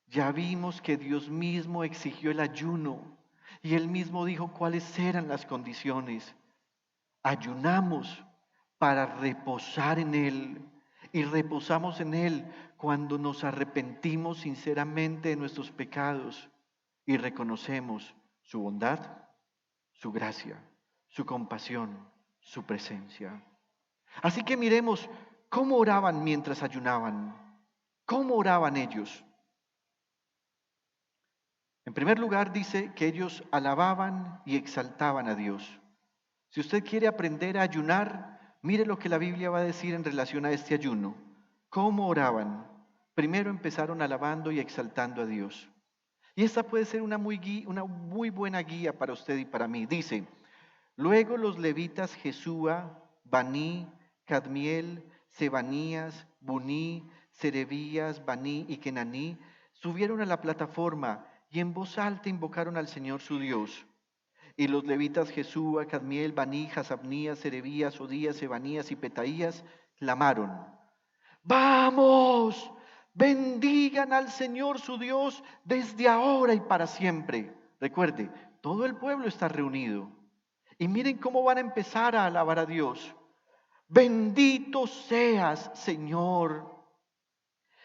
Ya vimos que Dios mismo exigió el ayuno y Él mismo dijo cuáles eran las condiciones. Ayunamos para reposar en Él y reposamos en Él cuando nos arrepentimos sinceramente de nuestros pecados y reconocemos su bondad, su gracia, su compasión, su presencia. Así que miremos cómo oraban mientras ayunaban. ¿Cómo oraban ellos? En primer lugar, dice que ellos alababan y exaltaban a Dios. Si usted quiere aprender a ayunar, mire lo que la Biblia va a decir en relación a este ayuno. ¿Cómo oraban? Primero empezaron alabando y exaltando a Dios. Y esta puede ser una muy buena guía para usted y para mí. Dice, luego los levitas Jesúa, Baní, Cadmiel, Sebanías, Buní, Serebías, Baní y Kenaní subieron a la plataforma y en voz alta invocaron al Señor su Dios. Y los levitas Jesúa, Cadmiel, Baní, Hasabnías, Serebías, Odías, Sebanías y Petaías clamaron: ¡Vamos! Bendigan al Señor su Dios desde ahora y para siempre. Recuerde, todo el pueblo está reunido. Y miren cómo van a empezar a alabar a Dios. Bendito seas, Señor.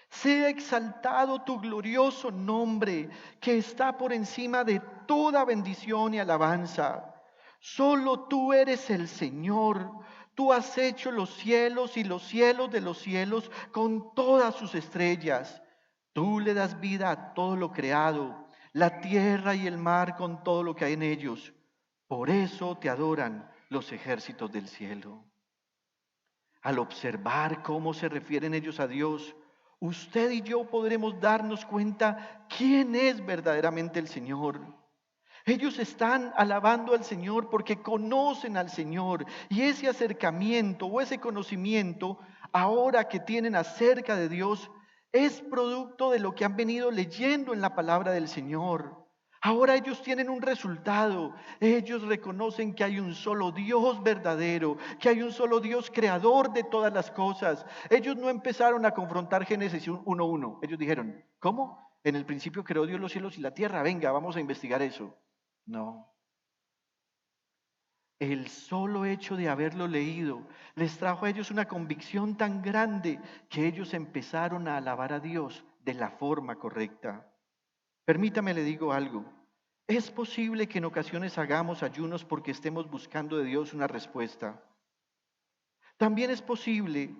Sea exaltado tu glorioso nombre, que está por encima de toda bendición y alabanza. Solo tú eres el Señor. Tú has hecho los cielos y los cielos de los cielos con todas sus estrellas. Tú le das vida a todo lo creado, la tierra y el mar con todo lo que hay en ellos. Por eso te adoran los ejércitos del cielo. Al observar cómo se refieren ellos a Dios, usted y yo podremos darnos cuenta quién es verdaderamente el Señor. Ellos están alabando al Señor porque conocen al Señor, y ese acercamiento o ese conocimiento ahora que tienen acerca de Dios es producto de lo que han venido leyendo en la palabra del Señor. Ahora ellos tienen un resultado. Ellos reconocen que hay un solo Dios verdadero, que hay un solo Dios creador de todas las cosas. Ellos no empezaron a confrontar Génesis 1:1. Ellos dijeron, ¿cómo? En el principio creó Dios los cielos y la tierra. Venga, vamos a investigar eso. No. El solo hecho de haberlo leído les trajo a ellos una convicción tan grande que ellos empezaron a alabar a Dios de la forma correcta. Permítame le digo algo. Es posible que en ocasiones hagamos ayunos porque estemos buscando de Dios una respuesta. También es posible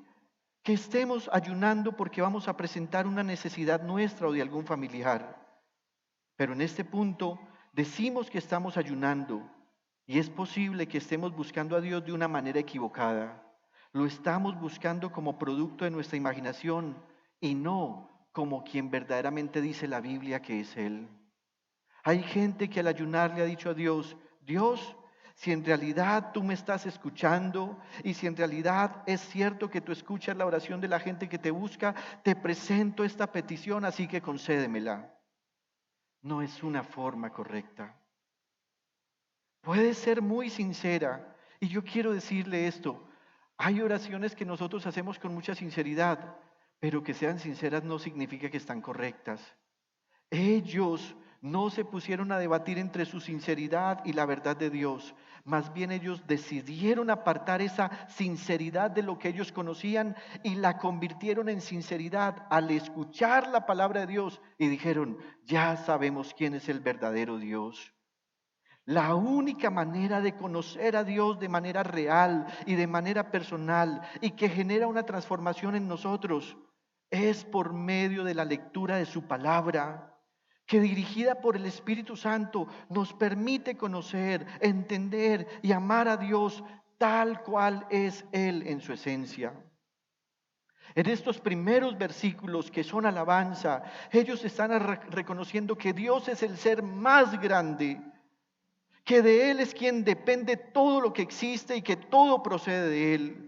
que estemos ayunando porque vamos a presentar una necesidad nuestra o de algún familiar. Pero en este punto decimos que estamos ayunando y es posible que estemos buscando a Dios de una manera equivocada. Lo estamos buscando como producto de nuestra imaginación y no como quien verdaderamente dice la Biblia que es Él. Hay gente que al ayunar le ha dicho a Dios, Dios, si en realidad tú me estás escuchando y si en realidad es cierto que tú escuchas la oración de la gente que te busca, te presento esta petición, así que concédemela. No es una forma correcta. Puede ser muy sincera y yo quiero decirle esto, hay oraciones que nosotros hacemos con mucha sinceridad, pero que sean sinceras no significa que están correctas. Ellos no se pusieron a debatir entre su sinceridad y la verdad de Dios. Más bien ellos decidieron apartar esa sinceridad de lo que ellos conocían y la convirtieron en sinceridad al escuchar la palabra de Dios y dijeron, ya sabemos quién es el verdadero Dios. La única manera de conocer a Dios de manera real y de manera personal y que genera una transformación en nosotros es por medio de la lectura de su palabra, que dirigida por el Espíritu Santo nos permite conocer, entender y amar a Dios tal cual es Él en su esencia. En estos primeros versículos que son alabanza, ellos están reconociendo que Dios es el ser más grande, que de Él es quien depende todo lo que existe y que todo procede de Él.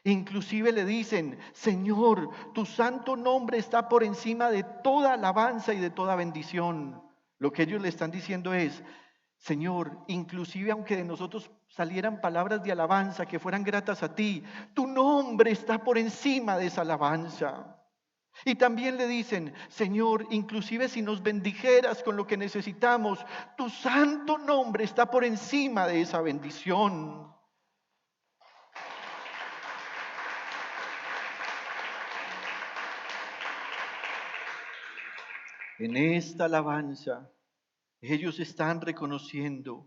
Inclusive le dicen, Señor, tu santo nombre está por encima de toda alabanza y de toda bendición. Lo que ellos le están diciendo es, Señor, inclusive aunque de nosotros salieran palabras de alabanza que fueran gratas a ti, tu nombre está por encima de esa alabanza. Y también le dicen, Señor, inclusive si nos bendijeras con lo que necesitamos, tu santo nombre está por encima de esa bendición. En esta alabanza, ellos están reconociendo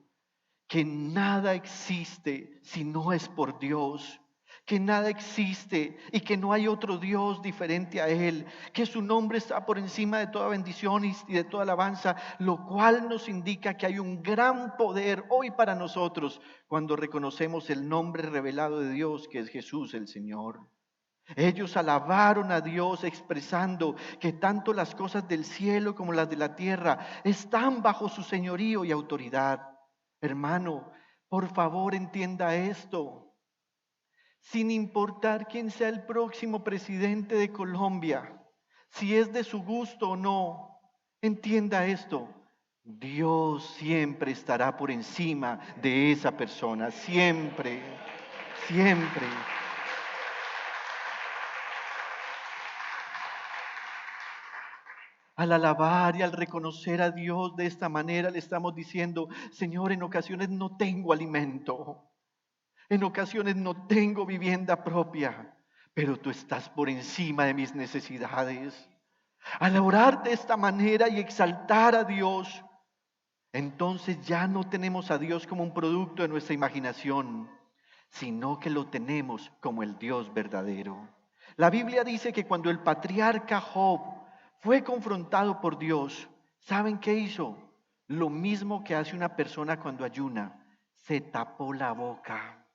que nada existe si no es por Dios, que nada existe y que no hay otro Dios diferente a Él, que su nombre está por encima de toda bendición y de toda alabanza, lo cual nos indica que hay un gran poder hoy para nosotros cuando reconocemos el nombre revelado de Dios, que es Jesús el Señor. Ellos alabaron a Dios expresando que tanto las cosas del cielo como las de la tierra están bajo su señorío y autoridad. Hermano, por favor entienda esto. Sin importar quién sea el próximo presidente de Colombia, si es de su gusto o no, entienda esto. Dios siempre estará por encima de esa persona, siempre, siempre. Al alabar y al reconocer a Dios de esta manera, le estamos diciendo, Señor, en ocasiones no tengo alimento, en ocasiones no tengo vivienda propia, pero tú estás por encima de mis necesidades. Al orar de esta manera y exaltar a Dios, entonces ya no tenemos a Dios como un producto de nuestra imaginación, sino que lo tenemos como el Dios verdadero. La Biblia dice que cuando el patriarca Job fue confrontado por Dios, ¿saben qué hizo? Lo mismo que hace una persona cuando ayuna, se tapó la boca.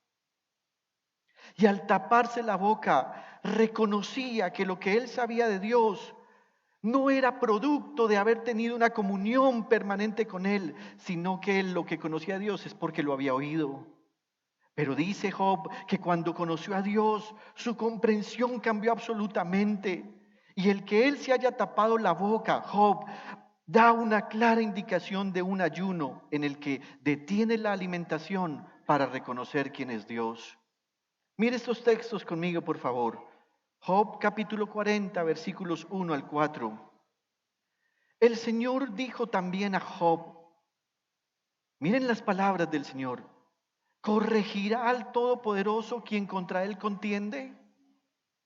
Y al taparse la boca, reconocía que lo que él sabía de Dios no era producto de haber tenido una comunión permanente con Él, sino que él lo que conocía a Dios es porque lo había oído. Pero dice Job que cuando conoció a Dios, su comprensión cambió absolutamente. Y el que él se haya tapado la boca, Job, da una clara indicación de un ayuno en el que detiene la alimentación para reconocer quién es Dios. Mire estos textos conmigo, por favor. Job capítulo 40, versículos 1 al 4. El Señor dijo también a Job, miren las palabras del Señor, ¿corregirá al Todopoderoso quien contra él contiende?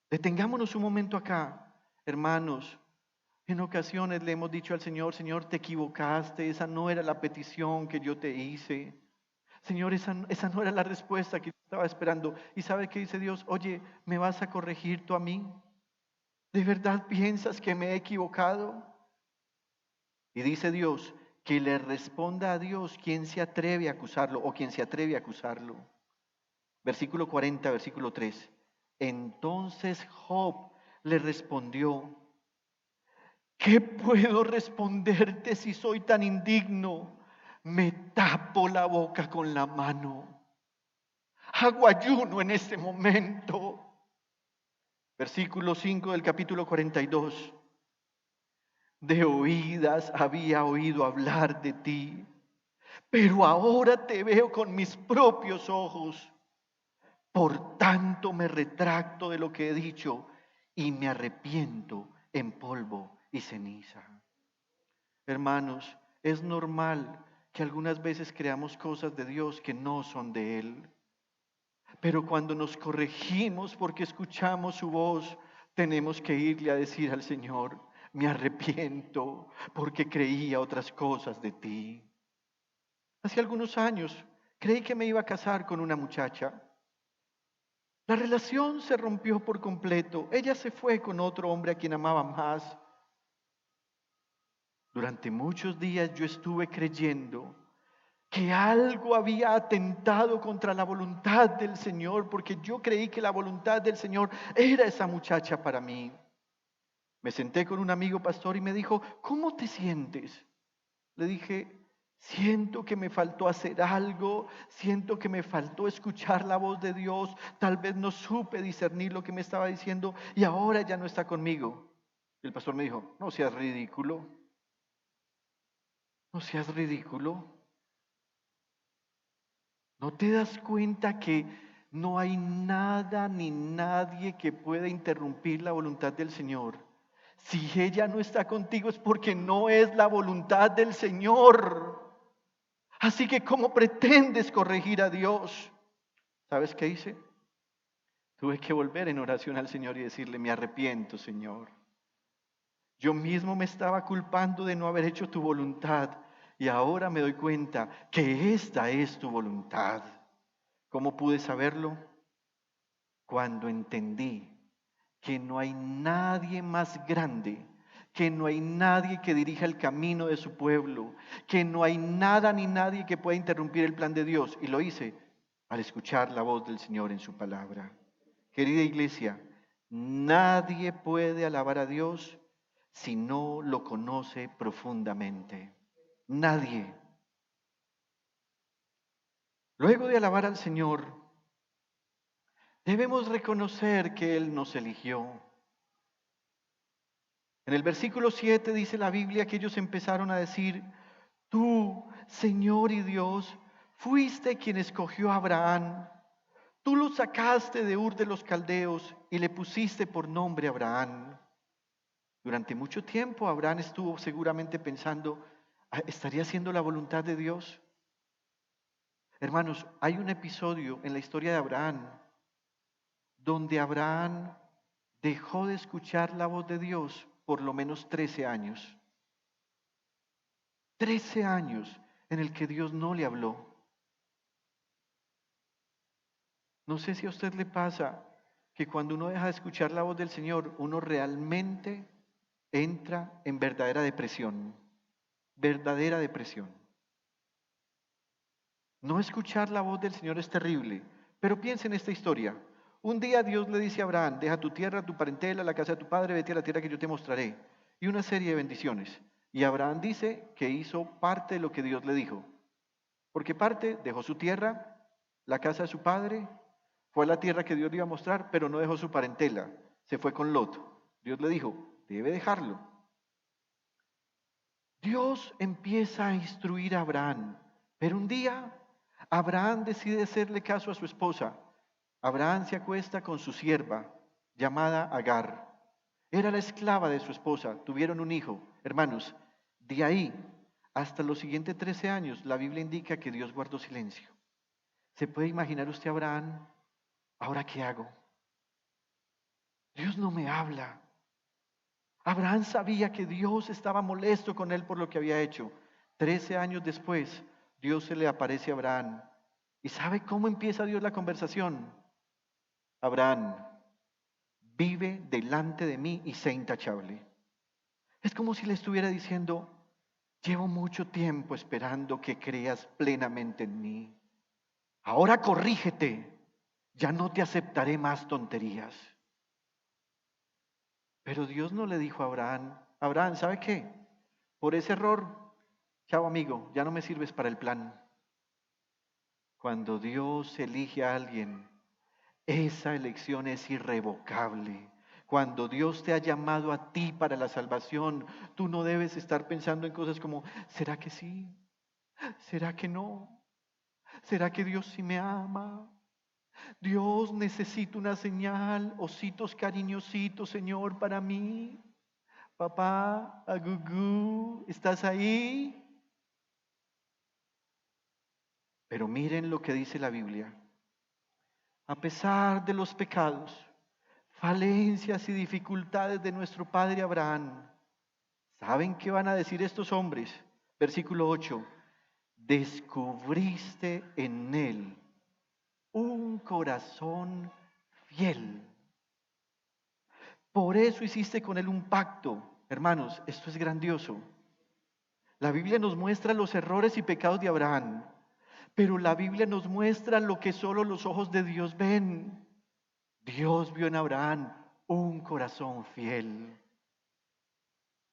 Detengámonos un momento acá, hermanos. En ocasiones le hemos dicho al Señor, Señor, te equivocaste, esa no era la petición que yo te hice. Señor, esa no era la respuesta que yo estaba esperando. ¿Y sabe qué dice Dios? Oye, ¿me vas a corregir tú a mí? ¿De verdad piensas que me he equivocado? Y dice Dios que le responda a Dios quien se atreve a acusarlo o quien se atreve a acusarlo. Versículo 40, versículo 3. Entonces Job le respondió, ¿qué puedo responderte si soy tan indigno? Me tapo la boca con la mano. Hago ayuno en este momento. Versículo 5 del capítulo 42. De oídas había oído hablar de ti, pero ahora te veo con mis propios ojos. Por tanto me retracto de lo que he dicho y me arrepiento en polvo y ceniza. Hermanos, es normal que algunas veces creamos cosas de Dios que no son de Él. Pero cuando nos corregimos porque escuchamos su voz, tenemos que irle a decir al Señor, me arrepiento porque creía otras cosas de ti. Hace algunos años creí que me iba a casar con una muchacha. La relación se rompió por completo. Ella se fue con otro hombre a quien amaba más. Durante muchos días yo estuve creyendo que algo había atentado contra la voluntad del Señor, porque yo creí que la voluntad del Señor era esa muchacha para mí. Me senté con un amigo pastor y me dijo, ¿cómo te sientes? Le dije, Siento que me faltó hacer algo, siento que me faltó escuchar la voz de Dios, tal vez no supe discernir lo que me estaba diciendo y ahora ya no está conmigo. Y el pastor me dijo, no seas ridículo, no seas ridículo. ¿No te das cuenta que no hay nada ni nadie que pueda interrumpir la voluntad del Señor? Si ella no está contigo es porque no es la voluntad del Señor. Así que ¿cómo pretendes corregir a Dios? ¿Sabes qué hice? Tuve que volver en oración al Señor y decirle, me arrepiento, Señor. Yo mismo me estaba culpando de no haber hecho tu voluntad y ahora me doy cuenta que esta es tu voluntad. ¿Cómo pude saberlo? Cuando entendí que no hay nadie más grande, que no hay nadie que dirija el camino de su pueblo, que no hay nada ni nadie que pueda interrumpir el plan de Dios. Y lo hice al escuchar la voz del Señor en su palabra. Querida iglesia, nadie puede alabar a Dios si no lo conoce profundamente. Nadie. Luego de alabar al Señor, debemos reconocer que Él nos eligió. En el versículo 7 dice la Biblia que ellos empezaron a decir, tú, Señor y Dios, fuiste quien escogió a Abraham. Tú lo sacaste de Ur de los Caldeos y le pusiste por nombre Abraham. Durante mucho tiempo Abraham estuvo seguramente pensando, ¿estaría haciendo la voluntad de Dios? Hermanos, hay un episodio en la historia de Abraham donde Abraham dejó de escuchar la voz de Dios por lo menos 13 años. 13 años en el que Dios no le habló. No sé si a usted le pasa que cuando uno deja de escuchar la voz del Señor, uno realmente entra en verdadera depresión. Verdadera depresión. No escuchar la voz del Señor es terrible, pero piensa en esta historia. Un día Dios le dice a Abraham, deja tu tierra, tu parentela, la casa de tu padre, vete a la tierra que yo te mostraré. Y una serie de bendiciones. Y Abraham dice que hizo parte de lo que Dios le dijo. Porque parte dejó su tierra, la casa de su padre, fue a la tierra que Dios le iba a mostrar, pero no dejó su parentela, se fue con Lot. Dios le dijo, debe dejarlo. Dios empieza a instruir a Abraham, pero un día Abraham decide hacerle caso a su esposa. Abraham se acuesta con su sierva, llamada Agar. Era la esclava de su esposa, tuvieron un hijo. Hermanos, de ahí hasta los siguientes 13 años, la Biblia indica que Dios guardó silencio. ¿Se puede imaginar usted a Abraham? ¿Ahora qué hago? Dios no me habla. Abraham sabía que Dios estaba molesto con él por lo que había hecho. 13 años después, Dios se le aparece a Abraham. ¿Y sabe cómo empieza Dios la conversación? Abraham, vive delante de mí y sé intachable. Es como si le estuviera diciendo, llevo mucho tiempo esperando que creas plenamente en mí. Ahora corrígete, ya no te aceptaré más tonterías. Pero Dios no le dijo a Abraham, Abraham, ¿sabe qué? Por ese error, chao amigo, ya no me sirves para el plan. Cuando Dios elige a alguien, esa elección es irrevocable. Cuando Dios te ha llamado a ti para la salvación, tú no debes estar pensando en cosas como, ¿será que sí? ¿Será que no? ¿Será que Dios sí me ama? Dios, necesito una señal, ositos cariñositos, Señor, para mí. Papá, agugú, ¿estás ahí? Pero miren lo que dice la Biblia. A pesar de los pecados, falencias y dificultades de nuestro padre Abraham, ¿saben qué van a decir estos hombres? Versículo 8. Descubriste en él un corazón fiel. Por eso hiciste con él un pacto. Hermanos, esto es grandioso. La Biblia nos muestra los errores y pecados de Abraham, pero la Biblia nos muestra lo que solo los ojos de Dios ven. Dios vio en Abraham un corazón fiel.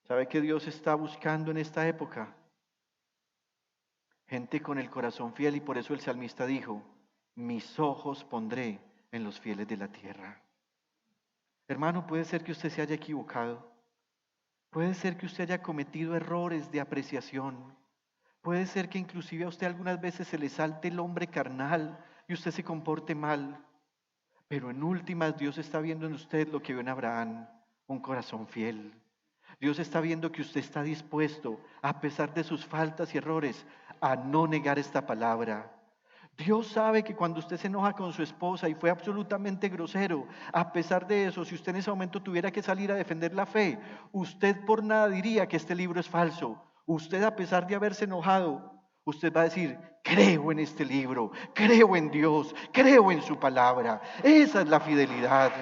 ¿Sabe qué Dios está buscando en esta época? gente con el corazón fiel, y por eso el salmista dijo, mis ojos pondré en los fieles de la tierra. Hermano, puede ser que usted se haya equivocado, puede ser que usted haya cometido errores de apreciación, puede ser que inclusive a usted algunas veces se le salte el hombre carnal y usted se comporte mal, pero en últimas Dios está viendo en usted lo que vio en Abraham, un corazón fiel. Dios está viendo que usted está dispuesto, a pesar de sus faltas y errores, a no negar esta palabra. Dios sabe que cuando usted se enoja con su esposa y fue absolutamente grosero, a pesar de eso, si usted en ese momento tuviera que salir a defender la fe, usted por nada diría que este libro es falso. Usted, a pesar de haberse enojado, usted va a decir, creo en este libro, creo en Dios, creo en su palabra. Esa es la fidelidad.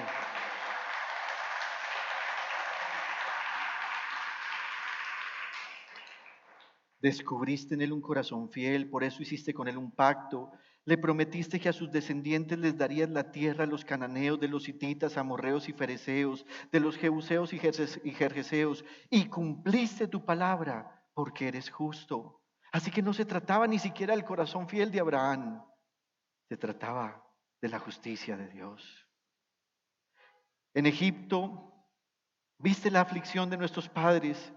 Descubriste en él un corazón fiel, por eso hiciste con él un pacto. Le prometiste que a sus descendientes les darías la tierra, los cananeos, de los hititas, amorreos y fereceos, de los jebuseos y gergeseos, y cumpliste tu palabra, porque eres justo. Así que no se trataba ni siquiera del corazón fiel de Abraham, se trataba de la justicia de Dios. En Egipto viste la aflicción de nuestros padres.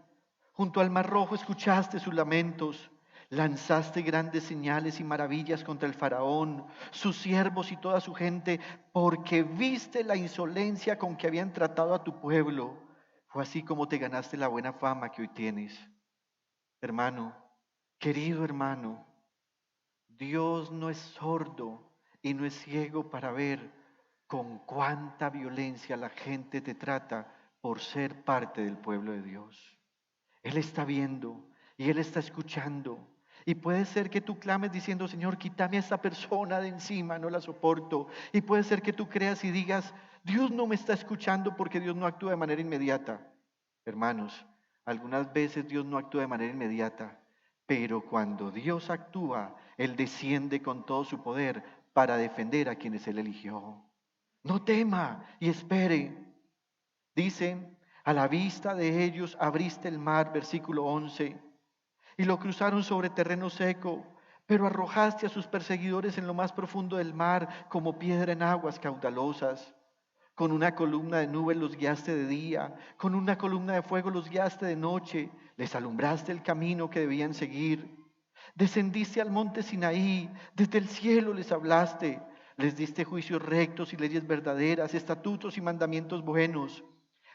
Junto al Mar Rojo escuchaste sus lamentos. Lanzaste grandes señales y maravillas contra el faraón, sus siervos y toda su gente, porque viste la insolencia con que habían tratado a tu pueblo. Fue así como te ganaste la buena fama que hoy tienes. Hermano, querido hermano, Dios no es sordo y no es ciego para ver con cuánta violencia la gente te trata por ser parte del pueblo de Dios. Él está viendo y Él está escuchando. Y puede ser que tú clames diciendo, Señor, quítame a esta persona de encima, no la soporto. Y puede ser que tú creas y digas, Dios no me está escuchando porque Dios no actúa de manera inmediata. Hermanos, algunas veces Dios no actúa de manera inmediata, pero cuando Dios actúa, Él desciende con todo su poder para defender a quienes Él eligió. No tema y espere. Dice, a la vista de ellos abriste el mar, versículo 11, y lo cruzaron sobre terreno seco, pero arrojaste a sus perseguidores en lo más profundo del mar como piedra en aguas caudalosas. Con una columna de nube los guiaste de día, con una columna de fuego los guiaste de noche, les alumbraste el camino que debían seguir. Descendiste al monte Sinaí, desde el cielo les hablaste, les diste juicios rectos y leyes verdaderas, estatutos y mandamientos buenos.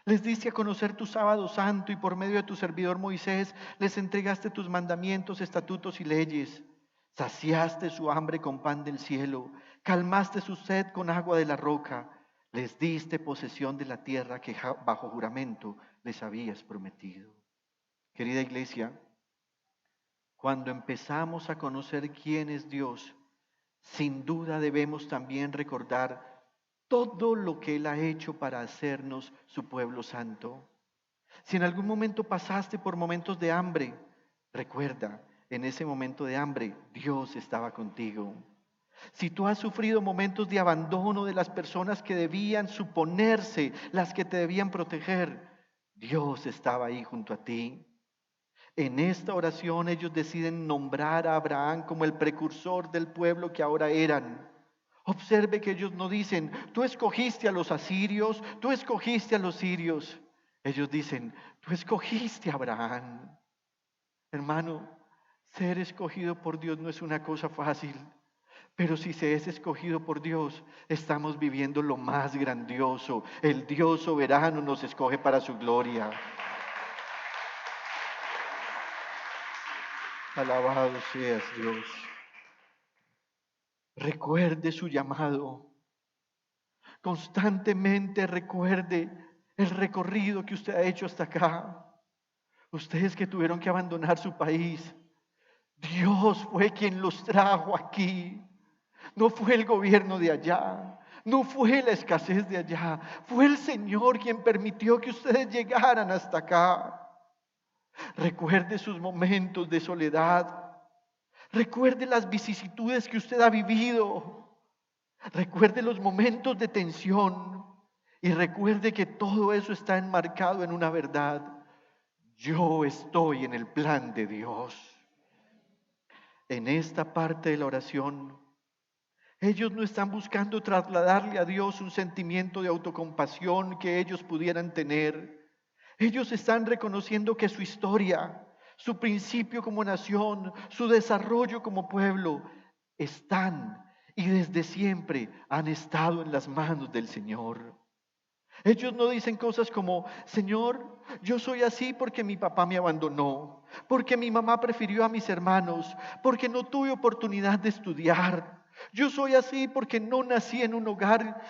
Les diste a conocer tu sábado santo y por medio de tu servidor Moisés les entregaste tus mandamientos, estatutos y leyes. Saciaste su hambre con pan del cielo, calmaste su sed con agua de la roca. Les diste posesión de la tierra que bajo juramento les habías prometido. Querida iglesia, cuando empezamos a conocer quién es Dios, sin duda debemos también recordar todo lo que Él ha hecho para hacernos su pueblo santo. Si en algún momento pasaste por momentos de hambre, recuerda, en ese momento de hambre Dios estaba contigo. Si tú has sufrido momentos de abandono de las personas que debían suponerse las que te debían proteger, Dios estaba ahí junto a ti. En esta oración ellos deciden nombrar a Abraham como el precursor del pueblo que ahora eran. Observe que ellos no dicen, tú escogiste a los asirios, tú escogiste a los sirios. Ellos dicen, tú escogiste a Abraham. Hermano, ser escogido por Dios no es una cosa fácil, pero si se es escogido por Dios, estamos viviendo lo más grandioso. El Dios soberano nos escoge para su gloria. Alabado seas Dios. Recuerde su llamado. Constantemente recuerde el recorrido que usted ha hecho hasta acá. Ustedes que tuvieron que abandonar su país, Dios fue quien los trajo aquí. No fue el gobierno de allá, no fue la escasez de allá, fue el Señor quien permitió que ustedes llegaran hasta acá. Recuerde sus momentos de soledad, recuerde las vicisitudes que usted ha vivido, recuerde los momentos de tensión y recuerde que todo eso está enmarcado en una verdad. Yo estoy en el plan de Dios. en esta parte de la oración, ellos no están buscando trasladarle a Dios un sentimiento de autocompasión que ellos pudieran tener. Ellos están reconociendo que su historia, su principio como nación, su desarrollo como pueblo, están y desde siempre han estado en las manos del Señor. Ellos no dicen cosas como, Señor, yo soy así porque mi papá me abandonó, porque mi mamá prefirió a mis hermanos, porque no tuve oportunidad de estudiar. Yo soy así porque no nací en un hogar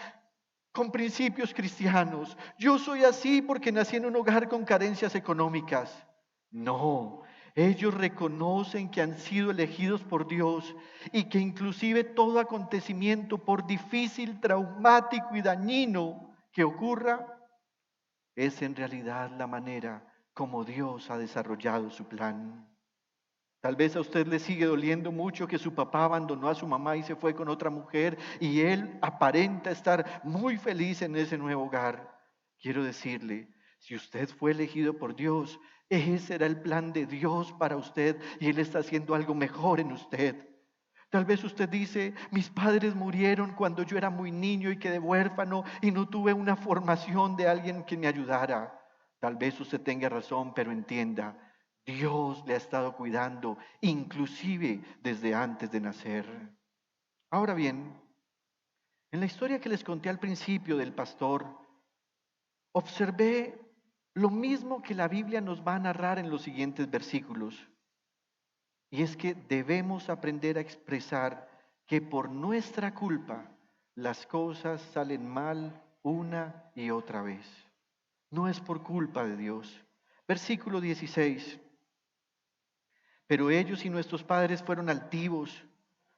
con principios cristianos. Yo soy así porque nací en un hogar con carencias económicas. No, ellos reconocen que han sido elegidos por Dios y que inclusive todo acontecimiento, por difícil, traumático y dañino que ocurra, es en realidad la manera como Dios ha desarrollado su plan. Tal vez a usted le sigue doliendo mucho que su papá abandonó a su mamá y se fue con otra mujer y él aparenta estar muy feliz en ese nuevo hogar. Quiero decirle, si usted fue elegido por Dios, ese era el plan de Dios para usted y Él está haciendo algo mejor en usted. Tal vez usted dice, mis padres murieron cuando yo era muy niño y quedé huérfano y no tuve una formación de alguien que me ayudara. Tal vez usted tenga razón, pero entienda, Dios le ha estado cuidando, inclusive desde antes de nacer. Ahora bien, en la historia que les conté al principio del pastor, observé lo mismo que la Biblia nos va a narrar en los siguientes versículos. Y es que debemos aprender a expresar que por nuestra culpa las cosas salen mal una y otra vez. No es por culpa de Dios. Versículo 16. Pero ellos y nuestros padres fueron altivos,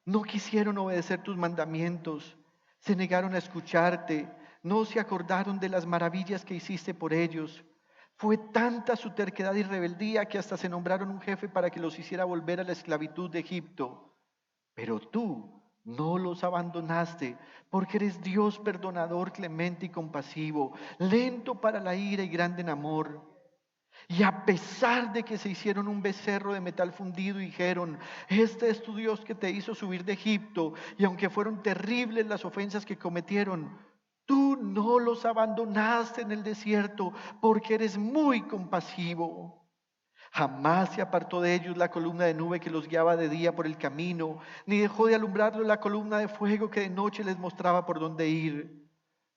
no quisieron obedecer tus mandamientos, se negaron a escucharte, no se acordaron de las maravillas que hiciste por ellos. Fue tanta su terquedad y rebeldía que hasta se nombraron un jefe para que los hiciera volver a la esclavitud de Egipto. Pero tú no los abandonaste, porque eres Dios perdonador, clemente y compasivo, lento para la ira y grande en amor. Y a pesar de que se hicieron un becerro de metal fundido y dijeron, este es tu Dios que te hizo subir de Egipto, y aunque fueron terribles las ofensas que cometieron, tú no los abandonaste en el desierto, porque eres muy compasivo. Jamás se apartó de ellos la columna de nube que los guiaba de día por el camino, ni dejó de alumbrarlos la columna de fuego que de noche les mostraba por dónde ir.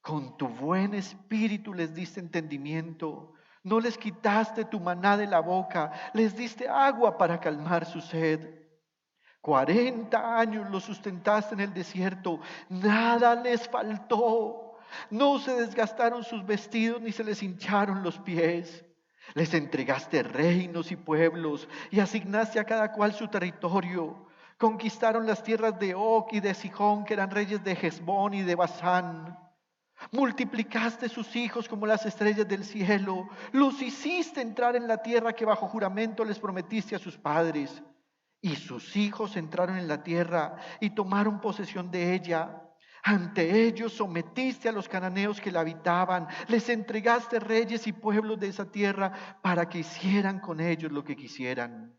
Con tu buen espíritu les diste entendimiento, no les quitaste tu maná de la boca, les diste agua para calmar su sed. 40 años los sustentaste en el desierto, nada les faltó, no se desgastaron sus vestidos ni se les hincharon los pies. Les entregaste reinos y pueblos y asignaste a cada cual su territorio. Conquistaron las tierras de Og y de Sihón, que eran reyes de Hesbón y de Basán. Multiplicaste sus hijos como las estrellas del cielo. Los hiciste entrar en la tierra que bajo juramento les prometiste a sus padres. Y sus hijos entraron en la tierra y tomaron posesión de ella. Ante ellos sometiste a los cananeos que la habitaban. Les entregaste reyes y pueblos de esa tierra para que hicieran con ellos lo que quisieran.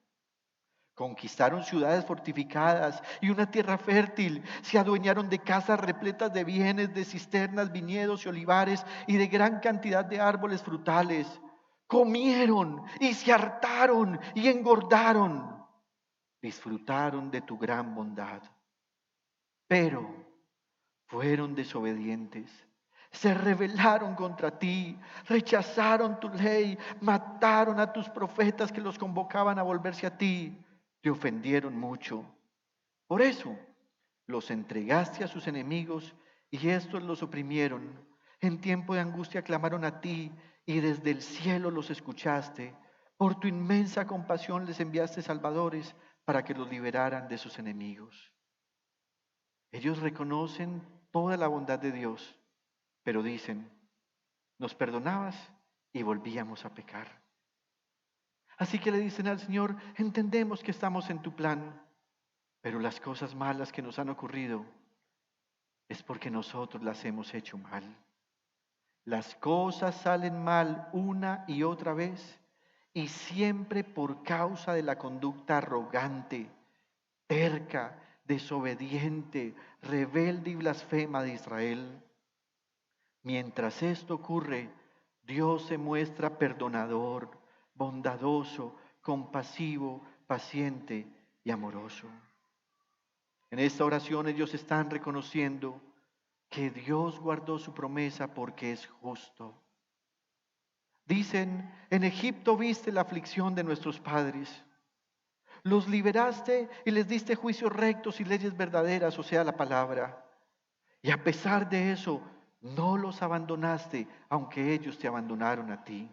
Conquistaron ciudades fortificadas y una tierra fértil. Se adueñaron de casas repletas de bienes, de cisternas, viñedos y olivares y de gran cantidad de árboles frutales. Comieron y se hartaron y engordaron. Disfrutaron de tu gran bondad. Pero fueron desobedientes. Se rebelaron contra ti, rechazaron tu ley, mataron a tus profetas que los convocaban a volverse a ti. Te ofendieron mucho. Por eso los entregaste a sus enemigos y estos los oprimieron. En tiempo de angustia clamaron a ti y desde el cielo los escuchaste. Por tu inmensa compasión les enviaste salvadores para que los liberaran de sus enemigos. Ellos reconocen toda la bondad de Dios, pero dicen, nos perdonabas y volvíamos a pecar. Así que le dicen al Señor, entendemos que estamos en tu plan, pero las cosas malas que nos han ocurrido es porque nosotros las hemos hecho mal. Las cosas salen mal una y otra vez y siempre por causa de la conducta arrogante, terca, desobediente, rebelde y blasfema de Israel. Mientras esto ocurre, Dios se muestra perdonador, bondadoso, compasivo, paciente y amoroso. En esta oración ellos están reconociendo que Dios guardó su promesa porque es justo. Dicen, en Egipto viste la aflicción de nuestros padres. Los liberaste y les diste juicios rectos y leyes verdaderas, o sea, la palabra. Y a pesar de eso, no los abandonaste, aunque ellos te abandonaron a ti.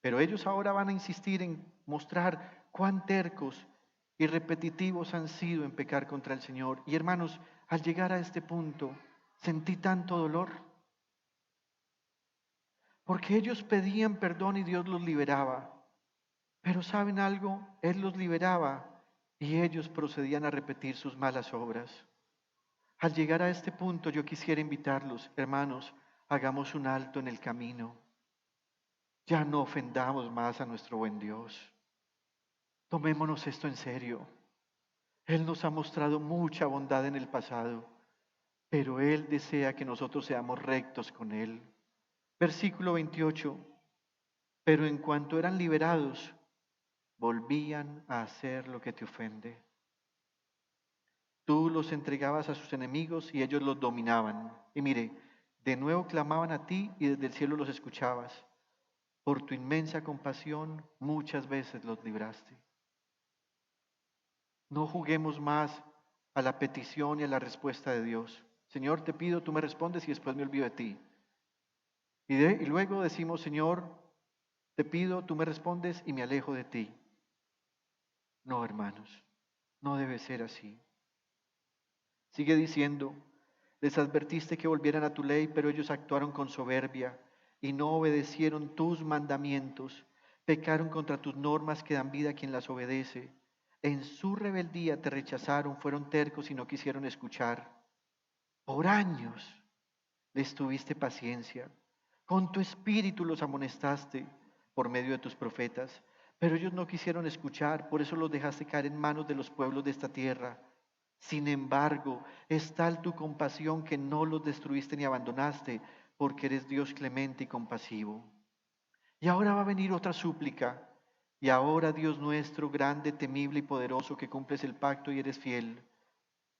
Pero ellos ahora van a insistir en mostrar cuán tercos y repetitivos han sido en pecar contra el Señor. Y hermanos, al llegar a este punto, sentí tanto dolor, porque ellos pedían perdón y Dios los liberaba. Pero ¿saben algo? Él los liberaba y ellos procedían a repetir sus malas obras. Al llegar a este punto, yo quisiera invitarlos, hermanos, hagamos un alto en el camino. Ya no ofendamos más a nuestro buen Dios. Tomémonos esto en serio. Él nos ha mostrado mucha bondad en el pasado, pero Él desea que nosotros seamos rectos con Él. Versículo 28. Pero en cuanto eran liberados, volvían a hacer lo que te ofende. Tú los entregabas a sus enemigos y ellos los dominaban. Y mire, de nuevo clamaban a ti y desde el cielo los escuchabas. Por tu inmensa compasión muchas veces los libraste. No juguemos más a la petición y a la respuesta de Dios. Señor, te pido, tú me respondes y después me olvido de ti. Y luego decimos, Señor, te pido, tú me respondes y me alejo de ti. No, hermanos, no debe ser así. Sigue diciendo, les advertiste que volvieran a tu ley, pero ellos actuaron con soberbia y no obedecieron tus mandamientos. Pecaron contra tus normas que dan vida a quien las obedece. En su rebeldía te rechazaron, fueron tercos y no quisieron escuchar. Por años les tuviste paciencia. Con tu espíritu los amonestaste por medio de tus profetas, pero ellos no quisieron escuchar, por eso los dejaste caer en manos de los pueblos de esta tierra. Sin embargo, es tal tu compasión que no los destruiste ni abandonaste, porque eres Dios clemente y compasivo. Y ahora va a venir otra súplica. Y ahora, Dios nuestro, grande, temible y poderoso, que cumples el pacto y eres fiel,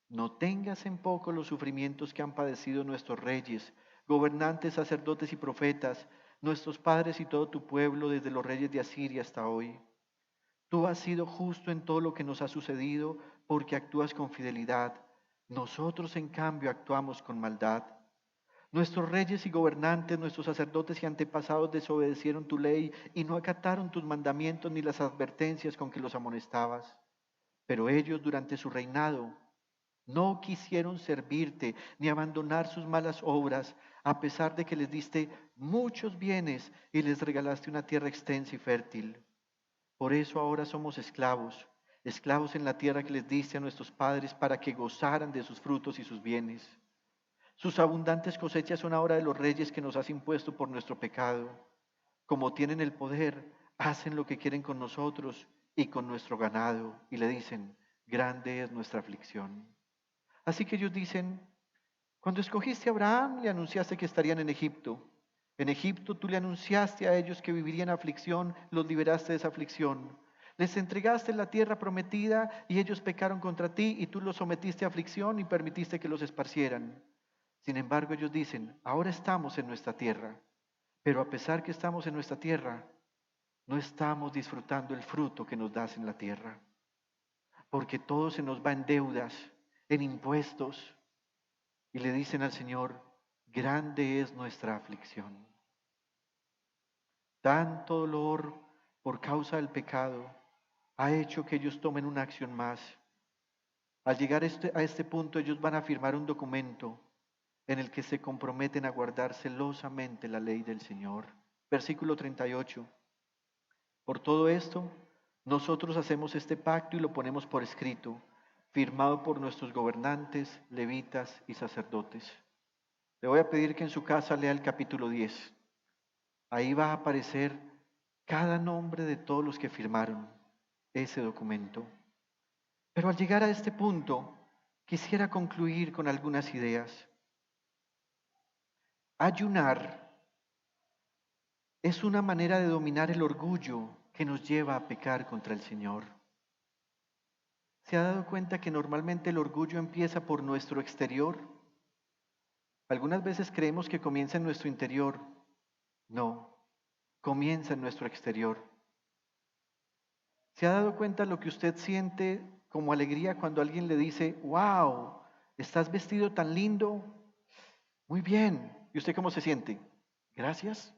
no tengas en poco los sufrimientos que han padecido nuestros reyes, gobernantes, sacerdotes y profetas, nuestros padres y todo tu pueblo, desde los reyes de Asiria hasta hoy. Tú has sido justo en todo lo que nos ha sucedido porque actúas con fidelidad. Nosotros, en cambio, actuamos con maldad. Nuestros reyes y gobernantes, nuestros sacerdotes y antepasados desobedecieron tu ley y no acataron tus mandamientos ni las advertencias con que los amonestabas. Pero ellos, durante su reinado, no quisieron servirte ni abandonar sus malas obras, a pesar de que les diste muchos bienes y les regalaste una tierra extensa y fértil. Por eso ahora somos esclavos, esclavos en la tierra que les diste a nuestros padres para que gozaran de sus frutos y sus bienes. Sus abundantes cosechas son ahora de los reyes que nos has impuesto por nuestro pecado. Como tienen el poder, hacen lo que quieren con nosotros y con nuestro ganado. Y le dicen, grande es nuestra aflicción. Así que ellos dicen, cuando escogiste a Abraham, le anunciaste que estarían en Egipto. En Egipto tú le anunciaste a ellos que vivirían aflicción, los liberaste de esa aflicción. Les entregaste la tierra prometida y ellos pecaron contra ti y tú los sometiste a aflicción y permitiste que los esparcieran. Sin embargo, ellos dicen, ahora estamos en nuestra tierra, pero a pesar que estamos en nuestra tierra, no estamos disfrutando el fruto que nos das en la tierra, porque todo se nos va en deudas, en impuestos, y le dicen al Señor, grande es nuestra aflicción. Tanto dolor por causa del pecado ha hecho que ellos tomen una acción más. Al llegar a este punto, ellos van a firmar un documento en el que se comprometen a guardar celosamente la ley del Señor. Versículo 38. Por todo esto, nosotros hacemos este pacto y lo ponemos por escrito, firmado por nuestros gobernantes, levitas y sacerdotes. Le voy a pedir que en su casa lea el capítulo 10. Ahí va a aparecer cada nombre de todos los que firmaron ese documento. Pero al llegar a este punto, quisiera concluir con algunas ideas. Ayunar es una manera de dominar el orgullo que nos lleva a pecar contra el Señor. ¿Se ha dado cuenta que normalmente el orgullo empieza por nuestro exterior? Algunas veces creemos que comienza en nuestro interior. No, comienza en nuestro exterior. ¿Se ha dado cuenta lo que usted siente como alegría cuando alguien le dice, wow, estás vestido tan lindo? Muy bien. ¿Y usted cómo se siente? Gracias.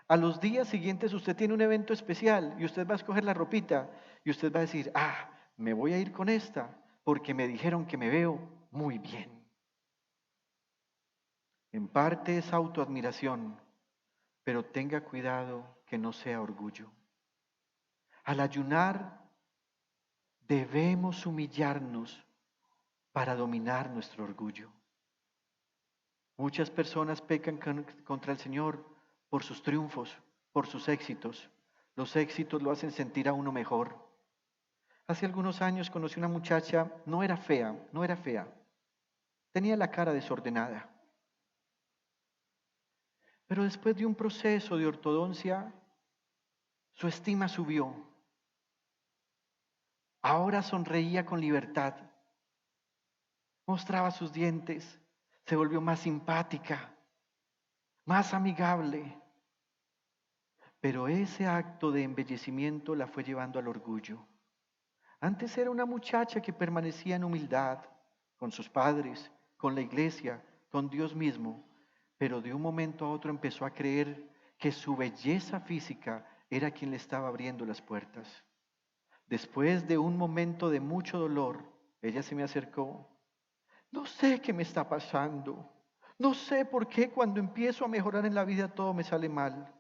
A los días siguientes usted tiene un evento especial y usted va a escoger la ropita y usted va a decir, me voy a ir con esta porque me dijeron que me veo muy bien. En parte es autoadmiración, pero tenga cuidado que no sea orgullo. Al ayunar debemos humillarnos para dominar nuestro orgullo. Muchas personas pecan contra el Señor por sus triunfos, por sus éxitos. Los éxitos lo hacen sentir a uno mejor. Hace algunos años conocí una muchacha, no era fea, tenía la cara desordenada. Pero después de un proceso de ortodoncia, su estima subió. Ahora sonreía con libertad, mostraba sus dientes, se volvió más simpática, más amigable. Pero ese acto de embellecimiento la fue llevando al orgullo. Antes era una muchacha que permanecía en humildad, con sus padres, con la iglesia, con Dios mismo, pero de un momento a otro empezó a creer que su belleza física era quien le estaba abriendo las puertas. Después de un momento de mucho dolor, ella se me acercó. No sé qué me está pasando. No sé por qué cuando empiezo a mejorar en la vida todo me sale mal.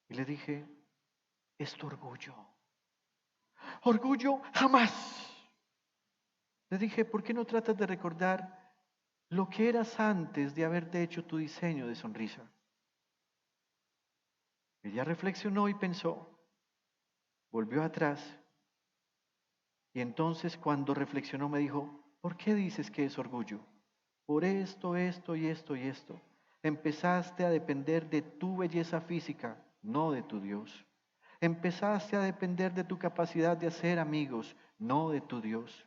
Y le dije, es tu orgullo. Orgullo jamás. Le dije, ¿por qué no tratas de recordar lo que eras antes de haberte hecho tu diseño de sonrisa? Ella reflexionó y pensó, volvió atrás y entonces cuando reflexionó me dijo, ¿por qué dices que es orgullo? Por esto, esto y esto y esto. Empezaste a depender de tu belleza física, no de tu Dios. Empezaste a depender de tu capacidad de hacer amigos, no de tu Dios.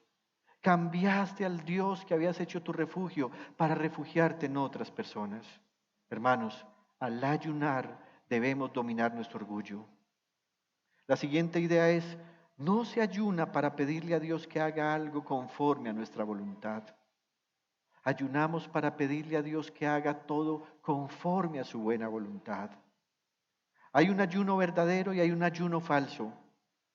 Cambiaste al Dios que habías hecho tu refugio para refugiarte en otras personas. Hermanos, al ayunar debemos dominar nuestro orgullo. La siguiente idea es, no se ayuna para pedirle a Dios que haga algo conforme a nuestra voluntad. Ayunamos para pedirle a Dios que haga todo conforme a su buena voluntad. Hay un ayuno verdadero y hay un ayuno falso.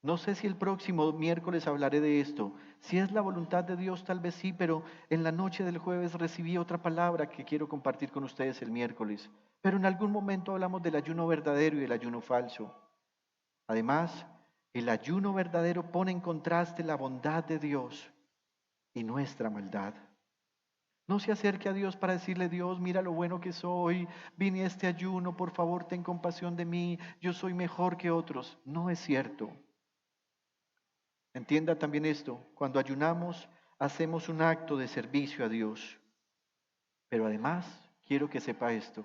No sé si el próximo miércoles hablaré de esto. Si es la voluntad de Dios, tal vez sí, pero en la noche del jueves recibí otra palabra que quiero compartir con ustedes el miércoles. Pero en algún momento hablamos del ayuno verdadero y el ayuno falso. Además, el ayuno verdadero pone en contraste la bondad de Dios y nuestra maldad. No se acerque a Dios para decirle, Dios, mira lo bueno que soy, vine a este ayuno, por favor, ten compasión de mí, yo soy mejor que otros. No es cierto. Entienda también esto, cuando ayunamos, hacemos un acto de servicio a Dios. Pero además, quiero que sepa esto,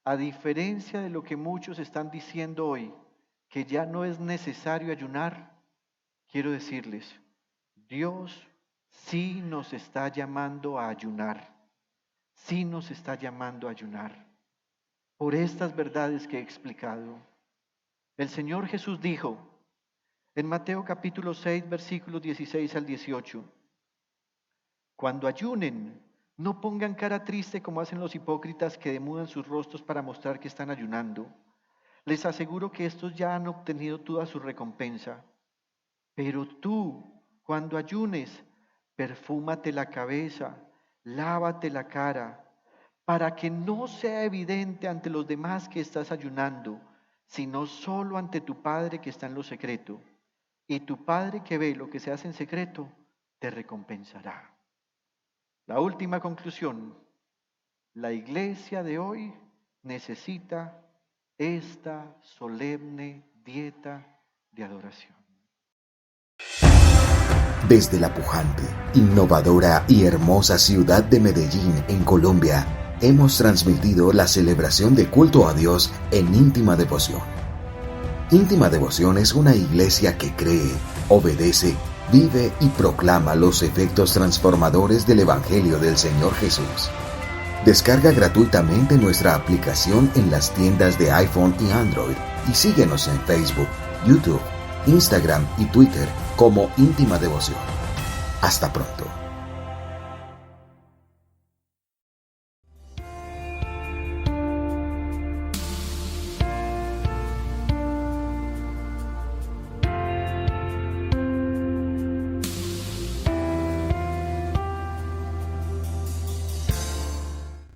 a diferencia de lo que muchos están diciendo hoy, que ya no es necesario ayunar, quiero decirles, Dios sí nos está llamando a ayunar. Sí nos está llamando a ayunar por estas verdades que he explicado. El Señor Jesús dijo en Mateo capítulo 6, versículos 16 al 18, cuando ayunen, no pongan cara triste como hacen los hipócritas que demudan sus rostros para mostrar que están ayunando. Les aseguro que estos ya han obtenido toda su recompensa. Pero tú, cuando ayunes, perfúmate la cabeza, lávate la cara, para que no sea evidente ante los demás que estás ayunando, sino solo ante tu Padre que está en lo secreto. Y tu Padre que ve lo que se hace en secreto, te recompensará. La última conclusión, la iglesia de hoy necesita esta solemne dieta de adoración. Desde la pujante, innovadora y hermosa ciudad de Medellín, en Colombia, hemos transmitido la celebración de culto a Dios en íntima devoción. Íntima Devoción es una iglesia que cree, obedece, vive y proclama los efectos transformadores del Evangelio del Señor Jesús. Descarga gratuitamente nuestra aplicación en las tiendas de iPhone y Android y síguenos en Facebook, YouTube, Instagram y Twitter como Íntima Devoción. Hasta pronto.